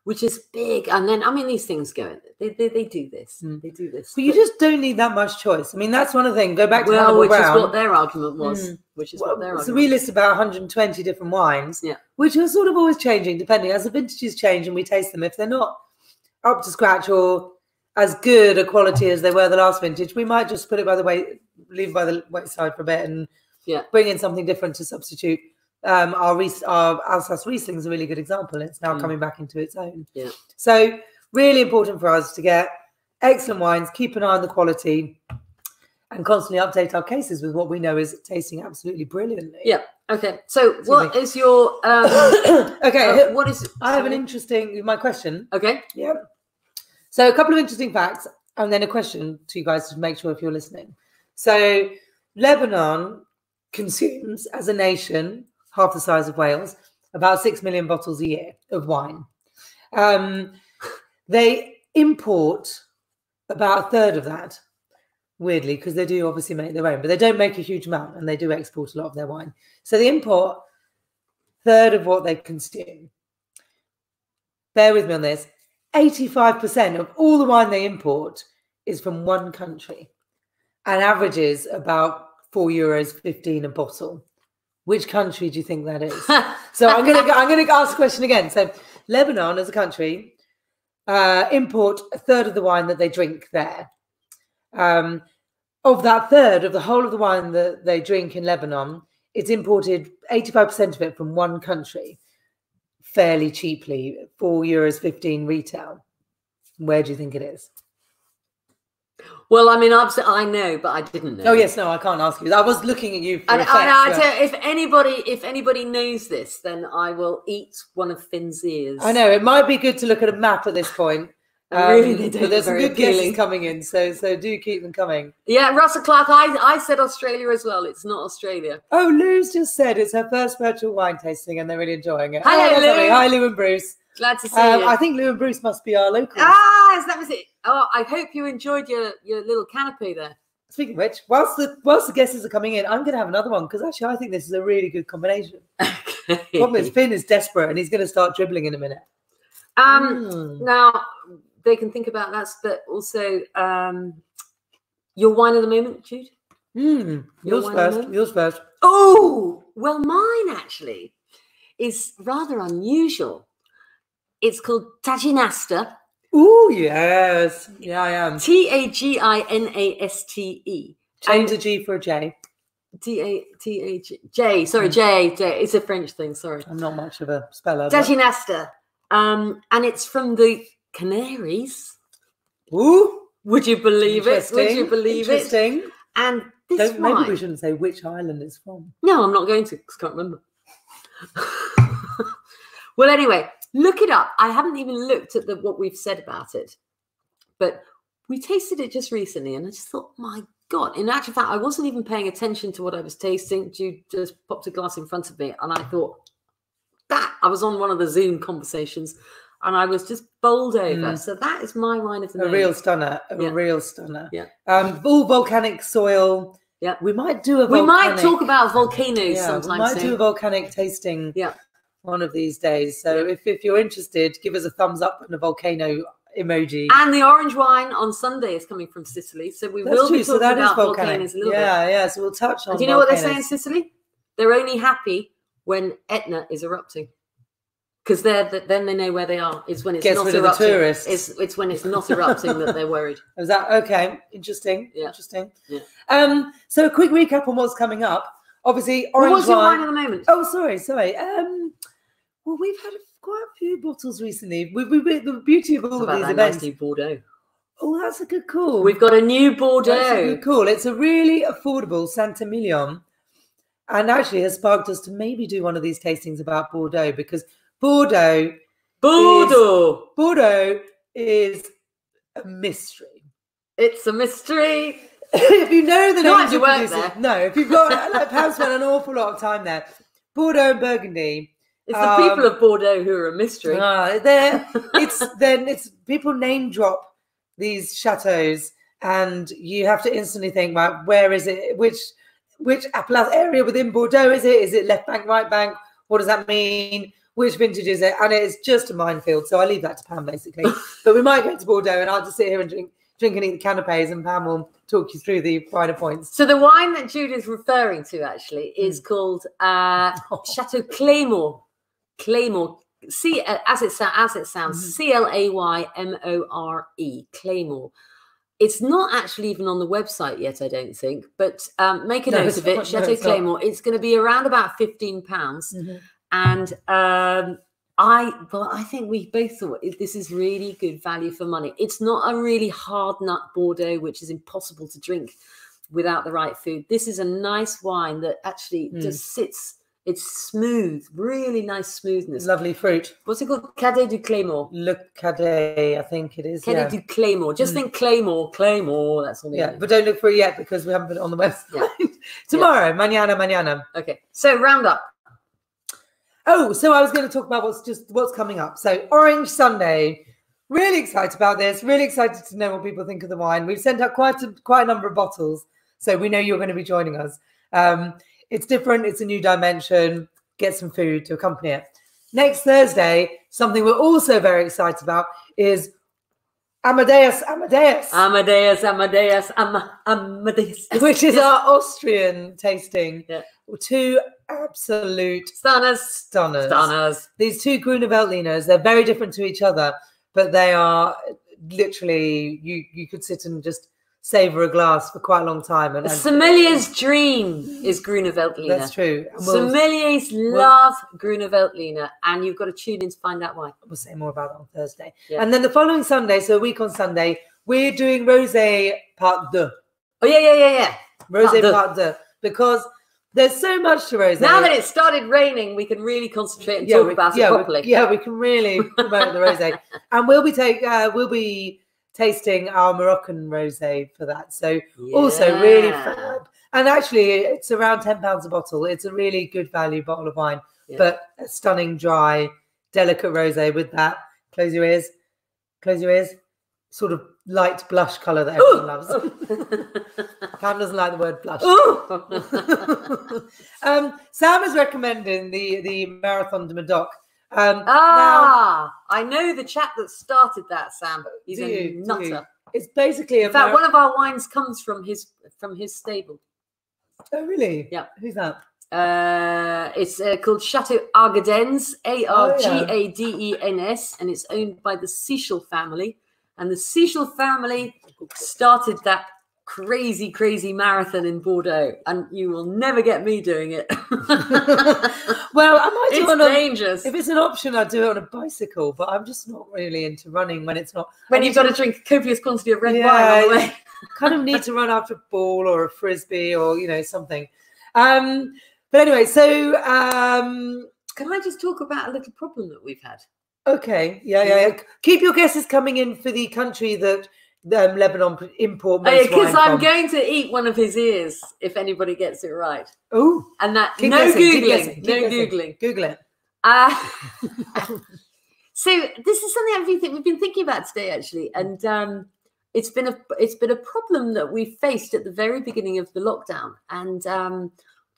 Speaker 1: which is big. And then I mean, these things go, they do this. They do this.
Speaker 2: But you just don't need that much choice. I mean, that's one of the things. Go back to
Speaker 1: which Brown. Is what their argument was. Which is what their argument.
Speaker 2: So we list about 120 different wines, which are sort of always changing depending as the vintages change and we taste them. If they're not up to scratch or as good a quality as they were the last vintage, we might just put it leave it by the wayside for a bit and bring in something different to substitute. Our Alsace Riesling is a really good example. It's now coming back into its own.
Speaker 1: Yeah.
Speaker 2: So really important for us to get excellent wines, keep an eye on the quality, and constantly update our cases with what we know is tasting absolutely brilliantly.
Speaker 1: Yeah. Okay. So what is your
Speaker 2: okay?
Speaker 1: What is?
Speaker 2: I have my question.
Speaker 1: Okay.
Speaker 2: Yeah. So a couple of interesting facts, and then a question to you guys to make sure if you're listening. So Lebanon consumes, as a nation, half the size of Wales, about 6 million bottles a year of wine. They import about a third of that, weirdly, because they do obviously make their own, but they don't make a huge amount, and they do export a lot of their wine. So they import a third of what they consume. Bear with me on this. 85% of all the wine they import is from one country and averages about €4.15 a bottle. Which country do you think that is? So I'm going to ask the question again. So Lebanon as a country import a third of the wine that they drink there. Of that third of the whole of the wine that they drink in Lebanon, it's imported 85% of it from one country, fairly cheaply, €4.15 retail. Where do you think it is?
Speaker 1: Well, I mean, I know, but I didn't know.
Speaker 2: Oh yes, no, I can't ask you. I was looking at you. For
Speaker 1: if anybody knows this, then I will eat one of Finn's ears.
Speaker 2: I know it might be good to look at a map at this point.
Speaker 1: Really,
Speaker 2: but there's some good guesses coming in, so do keep them coming.
Speaker 1: Yeah, Russell Clark, I said Australia as well. It's not Australia.
Speaker 2: Oh, Lou's just said it's her first virtual wine tasting, and they're really enjoying it.
Speaker 1: Hello, Lou.
Speaker 2: Hi, Lou and Bruce.
Speaker 1: Glad to see you.
Speaker 2: I think Lou and Bruce must be our locals.
Speaker 1: That was it. Oh, I hope you enjoyed your little canopy there.
Speaker 2: Speaking of which, whilst the guesses are coming in, I'm going to have another one because actually I think this is a really good combination. Okay. Problem is, Finn is desperate and he's going to start dribbling in a minute.
Speaker 1: Now they can think about that, but also your wine of the moment, Jude.
Speaker 2: Yours first.
Speaker 1: Oh, well, mine actually is rather unusual. It's called Taginasta
Speaker 2: Oh, yes. Yeah, I am.
Speaker 1: Taginnaste.
Speaker 2: Change a G for a J.
Speaker 1: J. Sorry, J. It's a French thing. Sorry.
Speaker 2: I'm not much of a speller.
Speaker 1: Taginnaste. And it's from the Canaries.
Speaker 2: Ooh.
Speaker 1: Would you believe it? Would you believe it?
Speaker 2: Interesting.
Speaker 1: And this wine.
Speaker 2: Maybe we shouldn't say which island it's from.
Speaker 1: No, I'm not going to because I can't remember. Well, anyway, look it up. I haven't even looked at what we've said about it, but we tasted it just recently, and I just thought, my God! In actual fact, I wasn't even paying attention to what I was tasting. Jude just popped a glass in front of me, and I thought that I was on one of the Zoom conversations. And I was just bowled over. So that is my wine of the moment.
Speaker 2: Real stunner. Real stunner.
Speaker 1: Yeah.
Speaker 2: All volcanic soil.
Speaker 1: Yeah.
Speaker 2: We might do
Speaker 1: We might talk about volcanoes sometime
Speaker 2: we might do a volcanic tasting one of these days. So if you're interested, give us a thumbs up and a volcano emoji.
Speaker 1: And the orange wine on Sunday is coming from Sicily. So we will be talking about volcanoes a little bit.
Speaker 2: Yeah. So we'll touch on
Speaker 1: Do you know what they say in Sicily? They're only happy when Etna is erupting. Because then they know where they are. It's when it's not erupting. It's when it's not erupting that they're worried.
Speaker 2: Is that okay? Interesting.
Speaker 1: Yeah.
Speaker 2: Interesting.
Speaker 1: Yeah.
Speaker 2: So a quick recap on what's coming up. Obviously, orange
Speaker 1: what's your wine at the moment?
Speaker 2: Oh, sorry. Well, we've had quite a few bottles recently. The beauty of all of these events.
Speaker 1: Nice new Bordeaux.
Speaker 2: Oh, that's a good call.
Speaker 1: We've got a new Bordeaux.
Speaker 2: That's a good call. It's a really affordable Saint-Emilion, and actually has sparked us to maybe do one of these tastings about Bordeaux because. Bordeaux is a mystery.
Speaker 1: It's a mystery.
Speaker 2: If you know the names of
Speaker 1: producers,
Speaker 2: if you've got perhaps spent an awful lot of time there, Bordeaux and Burgundy.
Speaker 1: It's the people of Bordeaux who are a mystery.
Speaker 2: It's people name drop these chateaux, and you have to instantly think about where is it, which area within Bordeaux is it? Is it left bank, right bank? What does that mean? Which vintage is it? And it's just a minefield. So I leave that to Pam, basically. But we might go to Bordeaux and I'll just sit here and drink and eat the canapes, and Pam will talk you through the finer points. So
Speaker 1: the wine that Jude is referring to actually is called Chateau Claymore. Claymore. As it sounds, Claymore. Claymore. It's not actually even on the website yet, I don't think. But make a note of it. Chateau Claymore. It's going to be around about £15. Mm-hmm. And I think we both thought this is really good value for money. It's not a really hard nut Bordeaux, which is impossible to drink without the right food. This is a nice wine that actually just sits. It's smooth, really nice smoothness.
Speaker 2: Lovely fruit.
Speaker 1: What's it called? Cadet du Claymore.
Speaker 2: Le Cadet, I think it is.
Speaker 1: Cadet du Claymore. Just think Claymore. That's all.
Speaker 2: Yeah, but don't look for it yet because we haven't put it on the website. Yeah. Tomorrow, mañana.
Speaker 1: Okay, so round up.
Speaker 2: Oh, so I was going to talk about what's coming up. So Orange Sunday, really excited about this. Really excited to know what people think of the wine. We've sent out quite a number of bottles, so we know you're going to be joining us. It's different. It's a new dimension. Get some food to accompany it. Next Thursday, something we're also very excited about is Amadeus, which is our Austrian tasting. Yeah. Two absolute stunners. These two Grüne Veltliners, they're very different to each other, but they are literally, you could sit and just savor a glass for quite a long time. And
Speaker 1: sommelier's dream is Grüne Veltliner.
Speaker 2: That's true.
Speaker 1: Sommeliers love Grüne Veltliner, and you've got to tune in to find out why.
Speaker 2: We'll say more about that on Thursday. Yeah. And then the following Sunday, so a week on Sunday, we're doing Rosé Part 2.
Speaker 1: Oh, yeah.
Speaker 2: Rosé Part 2. Because there's so much to rosé.
Speaker 1: Now that it started raining, we can really concentrate and talk about it properly.
Speaker 2: We can really promote the rosé. And we'll be tasting our Moroccan rosé for that. So also really fab. And actually, it's around £10 a bottle. It's a really good value bottle of wine, but a stunning, dry, delicate rosé with that. Close your ears. Sort of light blush colour that everyone loves. Pam doesn't like the word blush. Sam is recommending the Marathon de Medoc.
Speaker 1: Now, I know the chap that started that, Sam. He's a nutter.
Speaker 2: It's basically
Speaker 1: in fact, one of our wines comes from his stable.
Speaker 2: Oh, really?
Speaker 1: Yeah.
Speaker 2: Who's that?
Speaker 1: It's called Chateau Argadens, Argadens, and it's owned by the Sichel family. And the Sichel family started that crazy marathon in Bordeaux, and you will never get me doing it.
Speaker 2: Well, I might do
Speaker 1: it's dangerous.
Speaker 2: If it's an option, I'd do it on a bicycle, but I'm just not really into running when it's not.
Speaker 1: When you've got to drink a copious quantity of red wine on the way.
Speaker 2: Kind of need to run after a ball or a frisbee or, you know, something. But anyway, so
Speaker 1: can I just talk about a little problem that we've had?
Speaker 2: Okay, yeah. Keep your guesses coming in for the country that Lebanon import most wine from.
Speaker 1: Because I'm going to eat one of his ears if anybody gets it right.
Speaker 2: Oh,
Speaker 1: and that Googling.
Speaker 2: Google it.
Speaker 1: So this is something we've been thinking about today, actually, and it's been a problem that we faced at the very beginning of the lockdown, and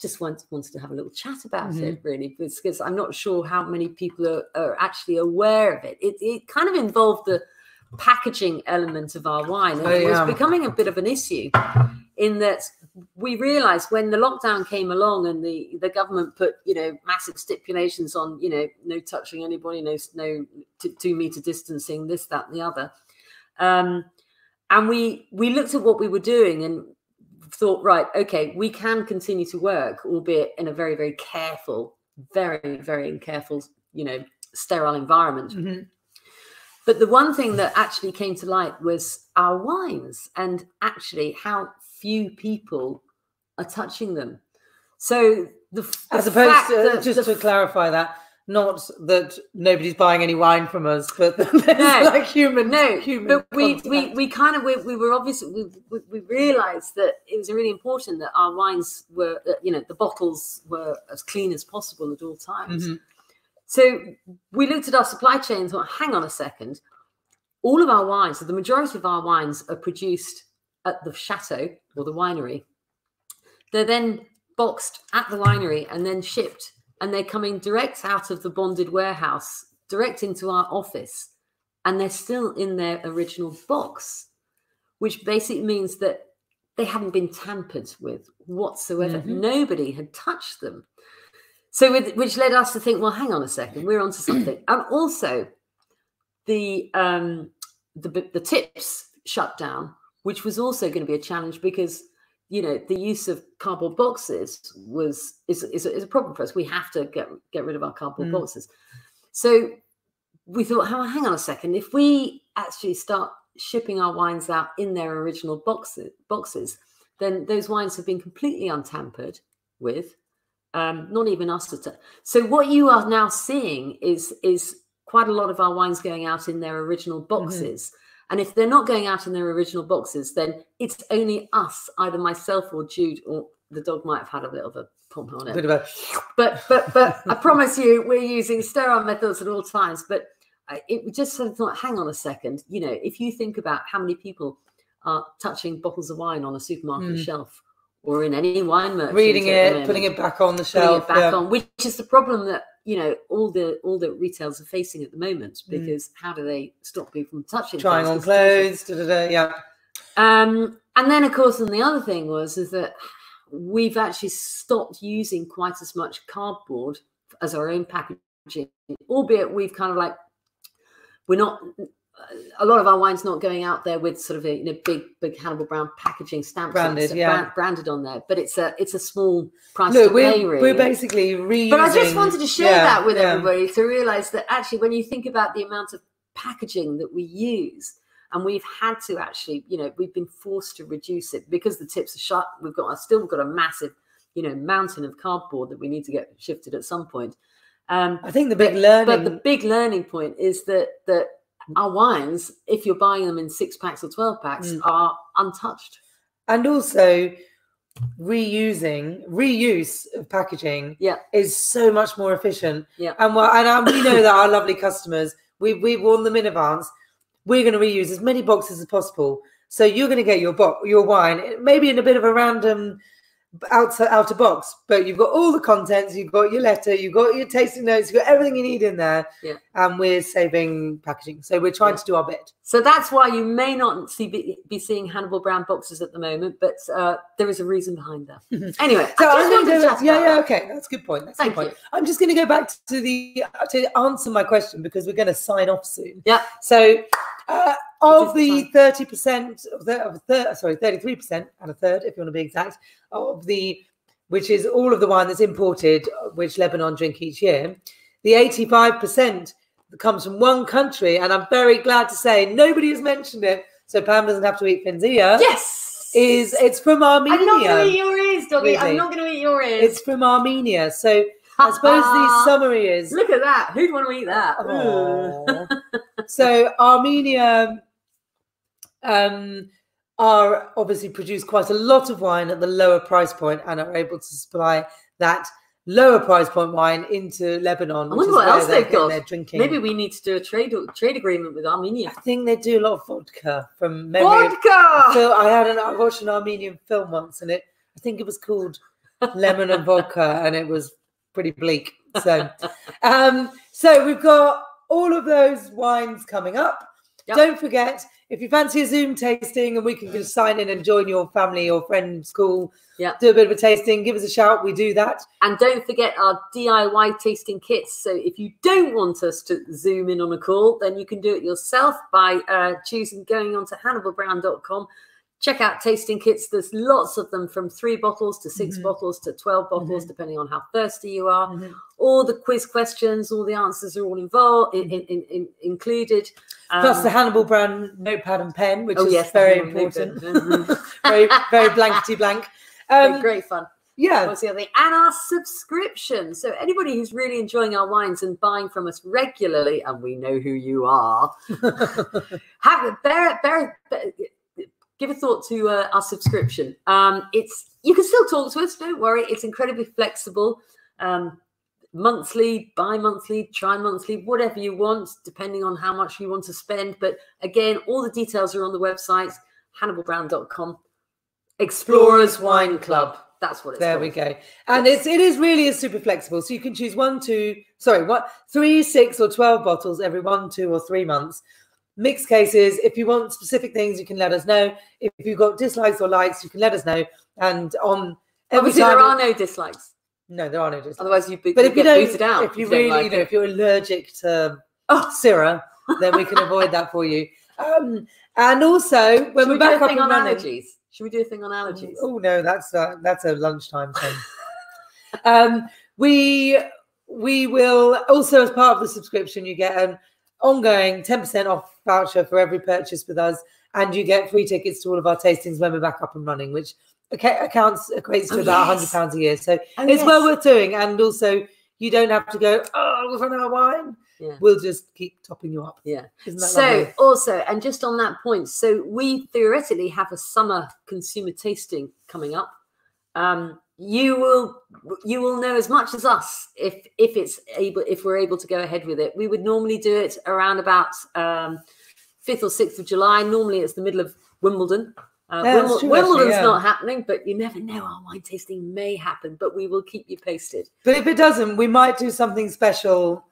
Speaker 1: just wanted to have a little chat about it, really, because I'm not sure how many people are actually aware of it. It kind of involved the packaging element of our wine, and it was becoming a bit of an issue, in that we realized when the lockdown came along and the government put, you know, massive stipulations on, you know, no touching anybody, no 2 meter distancing, this, that, and the other, and we looked at what we were doing and thought, right, okay, we can continue to work, albeit in a very, very careful, very, very careful, you know, sterile environment. But the one thing that actually came to light was our wines, and actually how few people are touching them. So
Speaker 2: as opposed to, just to clarify that, not that nobody's buying any wine from us, but like human. But we kind of we were obviously we realised that it was really important that our wines were, you know, the bottles were as clean as possible at all times. So we looked at our supply chain and thought, hang on a second, all of our wines, so the majority of our wines are produced at the chateau or the winery. They're then boxed at the winery and then shipped, and they're coming direct out of the bonded warehouse, direct into our office, and they're still in their original box, which basically means that they haven't been tampered with whatsoever. Nobody had touched them. So which led us to think, well, hang on a second, we're onto something. And also the tips shut down, which was also going to be a challenge because, you know, the use of cardboard boxes is a problem for us. We have to get rid of our cardboard boxes. So we thought, hang on a second, if we actually start shipping our wines out in their original boxes, then those wines have been completely untampered with. Not even us. So what you are now seeing is quite a lot of our wines going out in their original boxes. And if they're not going out in their original boxes, then it's only us, either myself or Jude, or the dog might have had a bit of a pump on it. But I promise you, we're using sterile methods at all times. But it just sort of thought, hang on a second, you know, if you think about how many people are touching bottles of wine on a supermarket shelf, or in any wine merchant, reading it, putting it back on the shelf,
Speaker 1: which is the problem that, you know, all the retailers are facing at the moment, because how do they stop people from touching,
Speaker 2: trying on clothes,
Speaker 1: and then of course, and the other thing is that we've actually stopped using quite as much cardboard as our own packaging, albeit we've kind of like, we're not. A lot of our wine's not going out there with sort of a, you know, big Hannibal Brown packaging stamp branded on there, but it's a small price to pay, really.
Speaker 2: We're basically reusing.
Speaker 1: But I just wanted to share that with everybody, to realise that actually, when you think about the amount of packaging that we use, and we've had to actually, you know, we've been forced to reduce it because the tips are shut. I've still got a massive, you know, mountain of cardboard that we need to get shifted at some point.
Speaker 2: I think the big
Speaker 1: learning point is that our wines, if you're buying them in 6-packs or 12-packs, are untouched.
Speaker 2: And also reuse of packaging is so much more efficient. And we know that our lovely customers, we've warned them in advance, we're going to reuse as many boxes as possible. So you're going to get your wine maybe in a bit of a random outer box, but you've got all the contents, you've got your letter, you've got your tasting notes, you've got everything you need in there.
Speaker 1: Yeah.
Speaker 2: And we're saving packaging, so we're trying to do our bit.
Speaker 1: So that's why you may not be seeing Hannibal Brown boxes at the moment, but there is a reason behind that. Anyway,
Speaker 2: so okay, that's a good point. That's a good point.
Speaker 1: You.
Speaker 2: I'm just going to go back to answer my question, because we're going to sign off soon.
Speaker 1: Yeah.
Speaker 2: So of the 30%, 33% and a third, if you want to be exact, which is all of the wine that's imported, which Lebanon drink each year, the 85% comes from one country, and I'm very glad to say nobody has mentioned it, so Pam doesn't have to eat Finn's ear.
Speaker 1: Yes,
Speaker 2: it's from Armenia.
Speaker 1: I'm not going to eat your ears, doggy. Really. I'm not going to eat your ears.
Speaker 2: It's from Armenia, so I suppose the summary is.
Speaker 1: Look at that. Who'd want to eat that?
Speaker 2: So Armenia are obviously produce quite a lot of wine at the lower price point, and are able to supply that lower price point wine into Lebanon.
Speaker 1: I wonder what else they've got.
Speaker 2: They're drinking.
Speaker 1: Maybe we need to do a trade agreement with Armenia.
Speaker 2: I think they do a lot of vodka from memory.
Speaker 1: Vodka!
Speaker 2: So I watched an Armenian film once, and I think it was called Lemon and Vodka, and it was pretty bleak. So, so we've got all of those wines coming up. Yep. Don't forget, if you fancy a Zoom tasting and we can just sign in and join your family or friend school, do a bit of a tasting, give us a shout. We do that. And don't forget our DIY tasting kits. So if you don't want us to Zoom in on a call, then you can do it yourself by going on to HannibalBrown.com. Check out tasting kits. There's lots of them, from 3 bottles to 6 bottles to 12 bottles, depending on how thirsty you are. All the quiz questions, all the answers are all involved, included. Plus the Hannibal Brown notepad and pen, which is very important. very, very blankety blank. Great fun. Yeah. What's the other thing? And our subscription. So anybody who's really enjoying our wines and buying from us regularly, and we know who you are, give a thought to our subscription. You can still talk to us, don't worry. It's incredibly flexible. Monthly, bi-monthly, tri-monthly, whatever you want, depending on how much you want to spend. But again, all the details are on the website, HannibalBrown.com. Explorers Wine Club. That's what it's called. There we go. And it is super flexible. So you can choose 3, 6 or 12 bottles every 1, 2 or 3 months. Mixed cases. If you want specific things, you can let us know. If you've got dislikes or likes, you can let us know. And on every time, there are no dislikes. No, there are no dislikes. Otherwise, you get booted out. If you really, if you're allergic to Syrah, then we can avoid that for you. And also, when we're back up and running, allergies. Should we do a thing on allergies? Oh no, that's a lunchtime thing. We will also, as part of the subscription, you get an ongoing 10% off voucher for every purchase with us, and you get free tickets to all of our tastings when we're back up and running, which equates to about £100 a year. So it's well worth doing. And also, you don't have to go, we've run out of wine. Yeah. We'll just keep topping you up. Yeah. So also, and just on that point, so we theoretically have a summer consumer tasting coming up. You will know as much as us if we're able to go ahead with it. We would normally do it around about 5th or 6th of July. Normally it's the middle of Wimbledon. Wimbledon's not happening, but you never know. Our wine tasting may happen, but we will keep you posted. But if it doesn't, we might do something special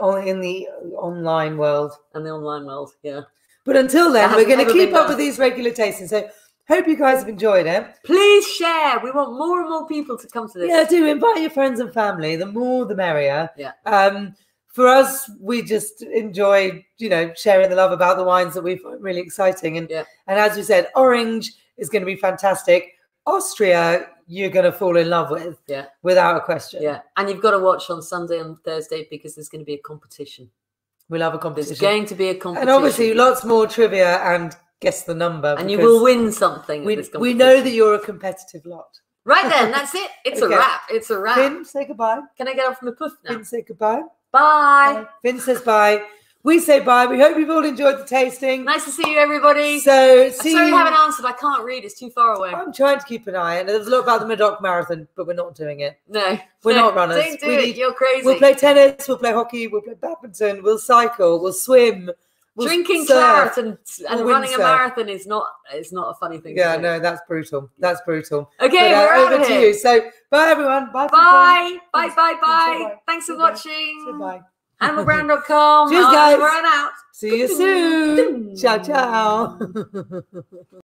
Speaker 2: in the online world. And the online world, yeah. But until then, we're going to keep up with these regular tastings. So hope you guys have enjoyed it. Please share. We want more and more people to come to this. Yeah, do invite your friends and family. The more, the merrier. Yeah. For us, we just enjoy, sharing the love about the wines that we find really exciting. And as we said, orange is going to be fantastic. Austria, you're going to fall in love with, without a question. Yeah, and you've got to watch on Sunday and Thursday, because there's going to be a competition. We love a competition. There's going to be a competition. And obviously lots more trivia and guess the number. And you will win something. We know that you're a competitive lot. Right then, that's it. It's a wrap. It's a wrap. Finn, say goodbye. Can I get off my puff now? Finn, say goodbye. Bye. Finn says bye. We say bye. We hope you've all enjoyed the tasting. Nice to see you, everybody. So, sorry you haven't answered. I can't read. It's too far away. I'm trying to keep an eye. And there's a lot about the Medoc Marathon, but we're not doing it. No. We're not runners. Don't do it. You're crazy. We'll play tennis. We'll play hockey. We'll play badminton. We'll cycle. We'll swim.
Speaker 1: Drinking claret and running a marathon is not a funny thing.
Speaker 2: Yeah, no, that's brutal. That's brutal.
Speaker 1: Okay, we're
Speaker 2: over to you. So bye everyone. Bye.
Speaker 1: Bye. Thanks for watching.
Speaker 2: Bye.
Speaker 1: Animalground.com.
Speaker 2: Cheers, guys.
Speaker 1: We're out.
Speaker 2: See you soon. Ciao.